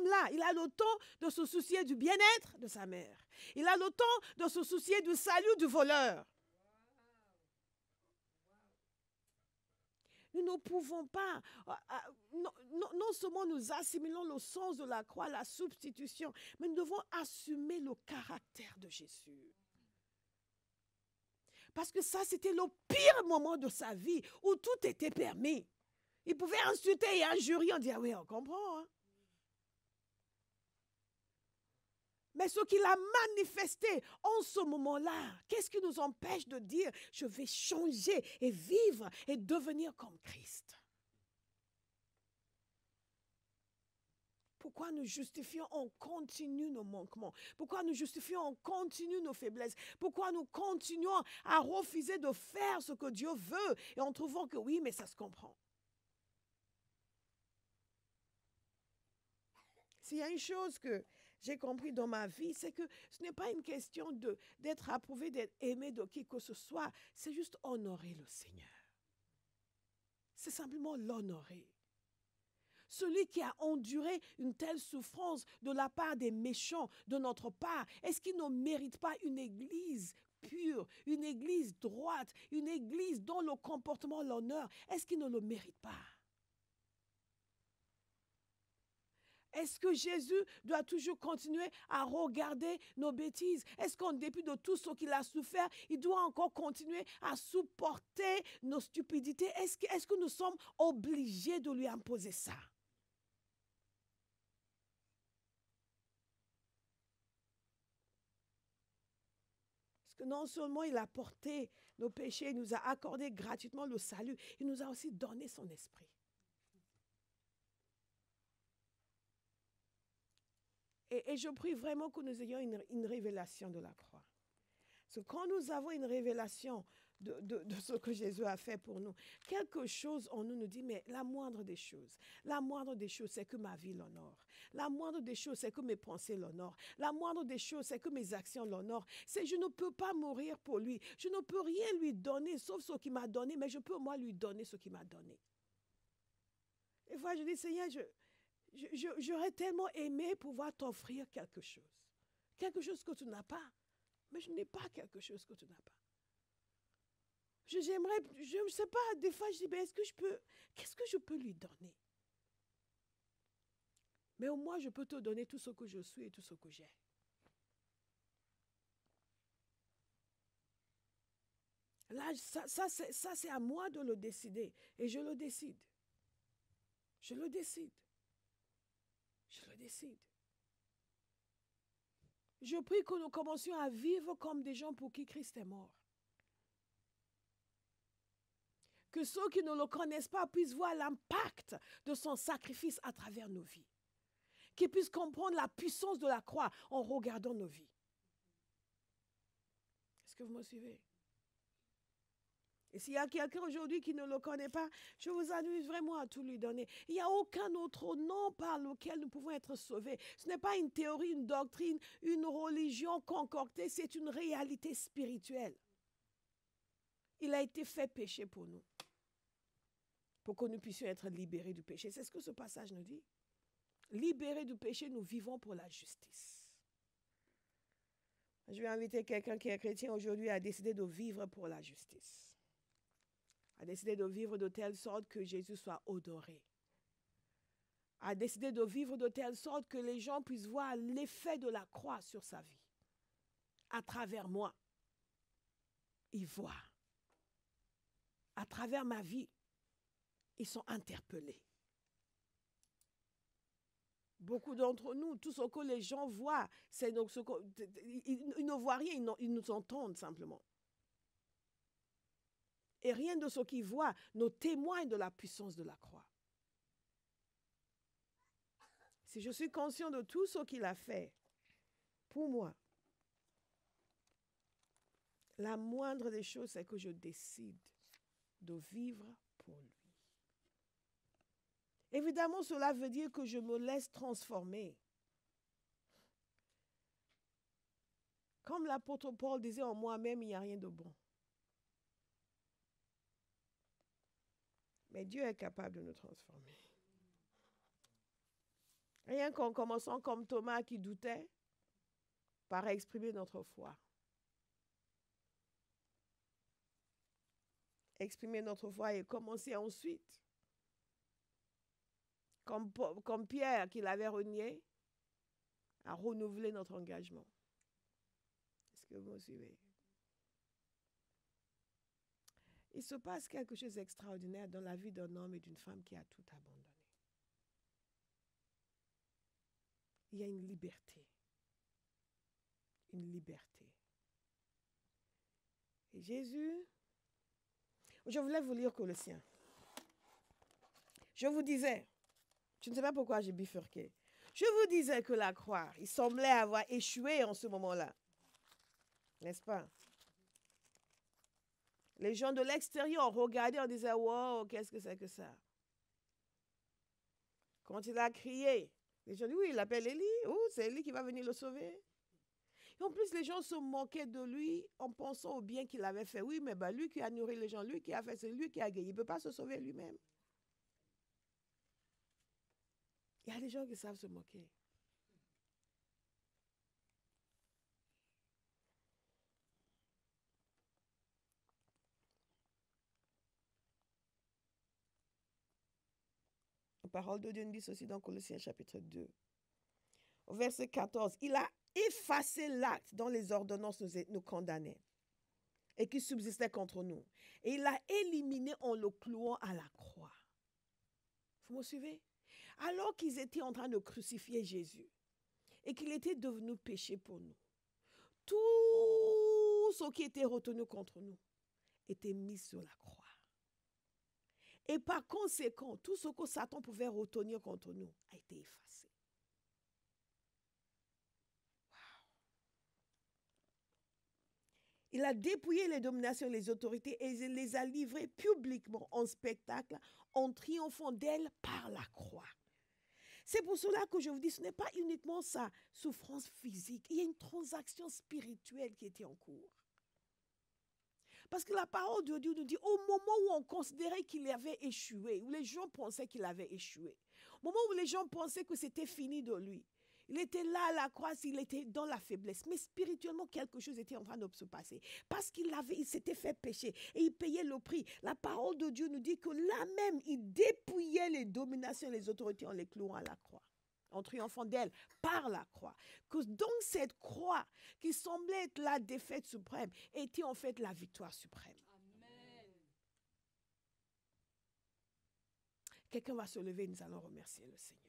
S1: là, il a le temps de se soucier du bien-être de sa mère. Il a le temps de se soucier du salut du voleur. Nous ne pouvons pas, non seulement nous assimilons le sens de la croix, la substitution, mais nous devons assumer le caractère de Jésus. Parce que ça, c'était le pire moment de sa vie où tout était permis. Il pouvait insulter et injurier, on dit, ah oui, on comprend. Hein? Mais ce qu'il a manifesté en ce moment-là, qu'est-ce qui nous empêche de dire, je vais changer et vivre et devenir comme Christ? Pourquoi nous justifions en continu nos manquements? Pourquoi nous justifions en continu nos faiblesses? Pourquoi nous continuons à refuser de faire ce que Dieu veut et en trouvant que oui, mais ça se comprend? S'il y a une chose que j'ai compris dans ma vie, c'est que ce n'est pas une question d'être approuvé, d'être aimé de qui que ce soit. C'est juste honorer le Seigneur. C'est simplement l'honorer. Celui qui a enduré une telle souffrance de la part des méchants de notre part, est-ce qu'il ne mérite pas une église pure, une église droite, une église dont le comportement l'honneur? Est-ce qu'il ne le mérite pas? Est-ce que Jésus doit toujours continuer à regarder nos bêtises? Est-ce qu'en dépit de tout ce qu'il a souffert, il doit encore continuer à supporter nos stupidités? Est-ce que nous sommes obligés de lui imposer ça? Parce que non seulement il a porté nos péchés, il nous a accordé gratuitement le salut, il nous a aussi donné son esprit. Et je prie vraiment que nous ayons une révélation de la croix. Parce que quand nous avons une révélation de ce que Jésus a fait pour nous, quelque chose en nous nous dit, mais la moindre des choses, c'est que ma vie l'honore. La moindre des choses, c'est que mes pensées l'honorent. La moindre des choses, c'est que mes actions l'honorent. Je ne peux pas mourir pour lui. Je ne peux rien lui donner, sauf ce qu'il m'a donné, mais je peux moi lui donner ce qu'il m'a donné. Et voilà, je dis, Seigneur, j'aurais tellement aimé pouvoir t'offrir quelque chose. Quelque chose que tu n'as pas. Mais je n'ai pas quelque chose que tu n'as pas. J'aimerais, je ne sais pas, des fois je dis, mais qu'est-ce que je peux lui donner? Mais au moins je peux te donner tout ce que je suis et tout ce que j'ai. Là, ça c'est à moi de le décider. Et je le décide. Je le décide. Je le décide. Je prie que nous commencions à vivre comme des gens pour qui Christ est mort. Que ceux qui ne le connaissent pas puissent voir l'impact de son sacrifice à travers nos vies. Qu'ils puissent comprendre la puissance de la croix en regardant nos vies. Est-ce que vous me suivez? Et s'il y a quelqu'un aujourd'hui qui ne le connaît pas, je vous invite vraiment à tout lui donner. Il n'y a aucun autre nom par lequel nous pouvons être sauvés. Ce n'est pas une théorie, une doctrine, une religion concoctée, c'est une réalité spirituelle. Il a été fait péché pour nous. pour que nous puissions être libérés du péché. C'est ce que ce passage nous dit. Libérés du péché, nous vivons pour la justice. Je vais inviter quelqu'un qui est chrétien aujourd'hui à décider de vivre pour la justice. À décider de vivre de telle sorte que Jésus soit honoré. À décider de vivre de telle sorte que les gens puissent voir l'effet de la croix sur sa vie. À travers moi, ils voient. À travers ma vie, ils sont interpellés. Beaucoup d'entre nous, tout ce que les gens voient, c'est donc ce ils ne voient rien, ils nous entendent simplement. Et rien de ce qu'ils voient nous témoigne de la puissance de la croix. Si je suis conscient de tout ce qu'il a fait pour moi, la moindre des choses, c'est que je décide de vivre pour lui. Évidemment, cela veut dire que je me laisse transformer. Comme l'apôtre Paul disait, en moi-même, il n'y a rien de bon. Mais Dieu est capable de nous transformer. Rien qu'en commençant comme Thomas qui doutait, par exprimer notre foi. Exprimer notre foi et commencer ensuite. Comme Pierre qui l'avait renié, à renouveler notre engagement. Est-ce que vous me suivez? Il se passe quelque chose d'extraordinaire dans la vie d'un homme et d'une femme qui a tout abandonné. Il y a une liberté. Une liberté. Et Jésus, je voulais vous lire Colossiens. Je vous disais, je ne sais pas pourquoi j'ai bifurqué. Je vous disais que la croix, il semblait avoir échoué en ce moment-là. N'est-ce pas? Les gens de l'extérieur regardaient en disant, wow, qu'est-ce que c'est que ça? Quand il a crié, les gens disent, oui, il appelle Élie. Oh, c'est Élie qui va venir le sauver. Et en plus, les gens se moquaient de lui en pensant au bien qu'il avait fait. Oui, mais ben, lui qui a nourri les gens, lui qui a fait, c'est lui qui a gagné. Il ne peut pas se sauver lui-même. Il y a des gens qui savent se moquer. La parole de Dieu nous dit ceci dans Colossiens chapitre 2. Au verset 14, il a effacé l'acte dont les ordonnances nous condamnaient et qui subsistait contre nous. Et il l'a éliminé en le clouant à la croix. Vous me suivez? Alors qu'ils étaient en train de crucifier Jésus et qu'il était devenu péché pour nous, tout ce qui était retenu contre nous était mis sur la croix. Et par conséquent, tout ce que Satan pouvait retenir contre nous a été effacé. Il a dépouillé les dominations et les autorités et il les a livrées publiquement en spectacle en triomphant d'elles par la croix. C'est pour cela que je vous dis, ce n'est pas uniquement sa souffrance physique. Il y a une transaction spirituelle qui était en cours. Parce que la parole de Dieu nous dit, au moment où on considérait qu'il avait échoué, où les gens pensaient qu'il avait échoué, au moment où les gens pensaient que c'était fini de lui, il était là à la croix, il était dans la faiblesse. Mais spirituellement, quelque chose était en train de se passer. Parce qu'il s'était fait pécher et il payait le prix. La parole de Dieu nous dit que là même, il dépouillait les dominations et les autorités en les clouant à la croix, en triomphant d'elle par la croix. Que donc cette croix qui semblait être la défaite suprême était en fait la victoire suprême. Amen. Quelqu'un va se lever et nous allons remercier le Seigneur.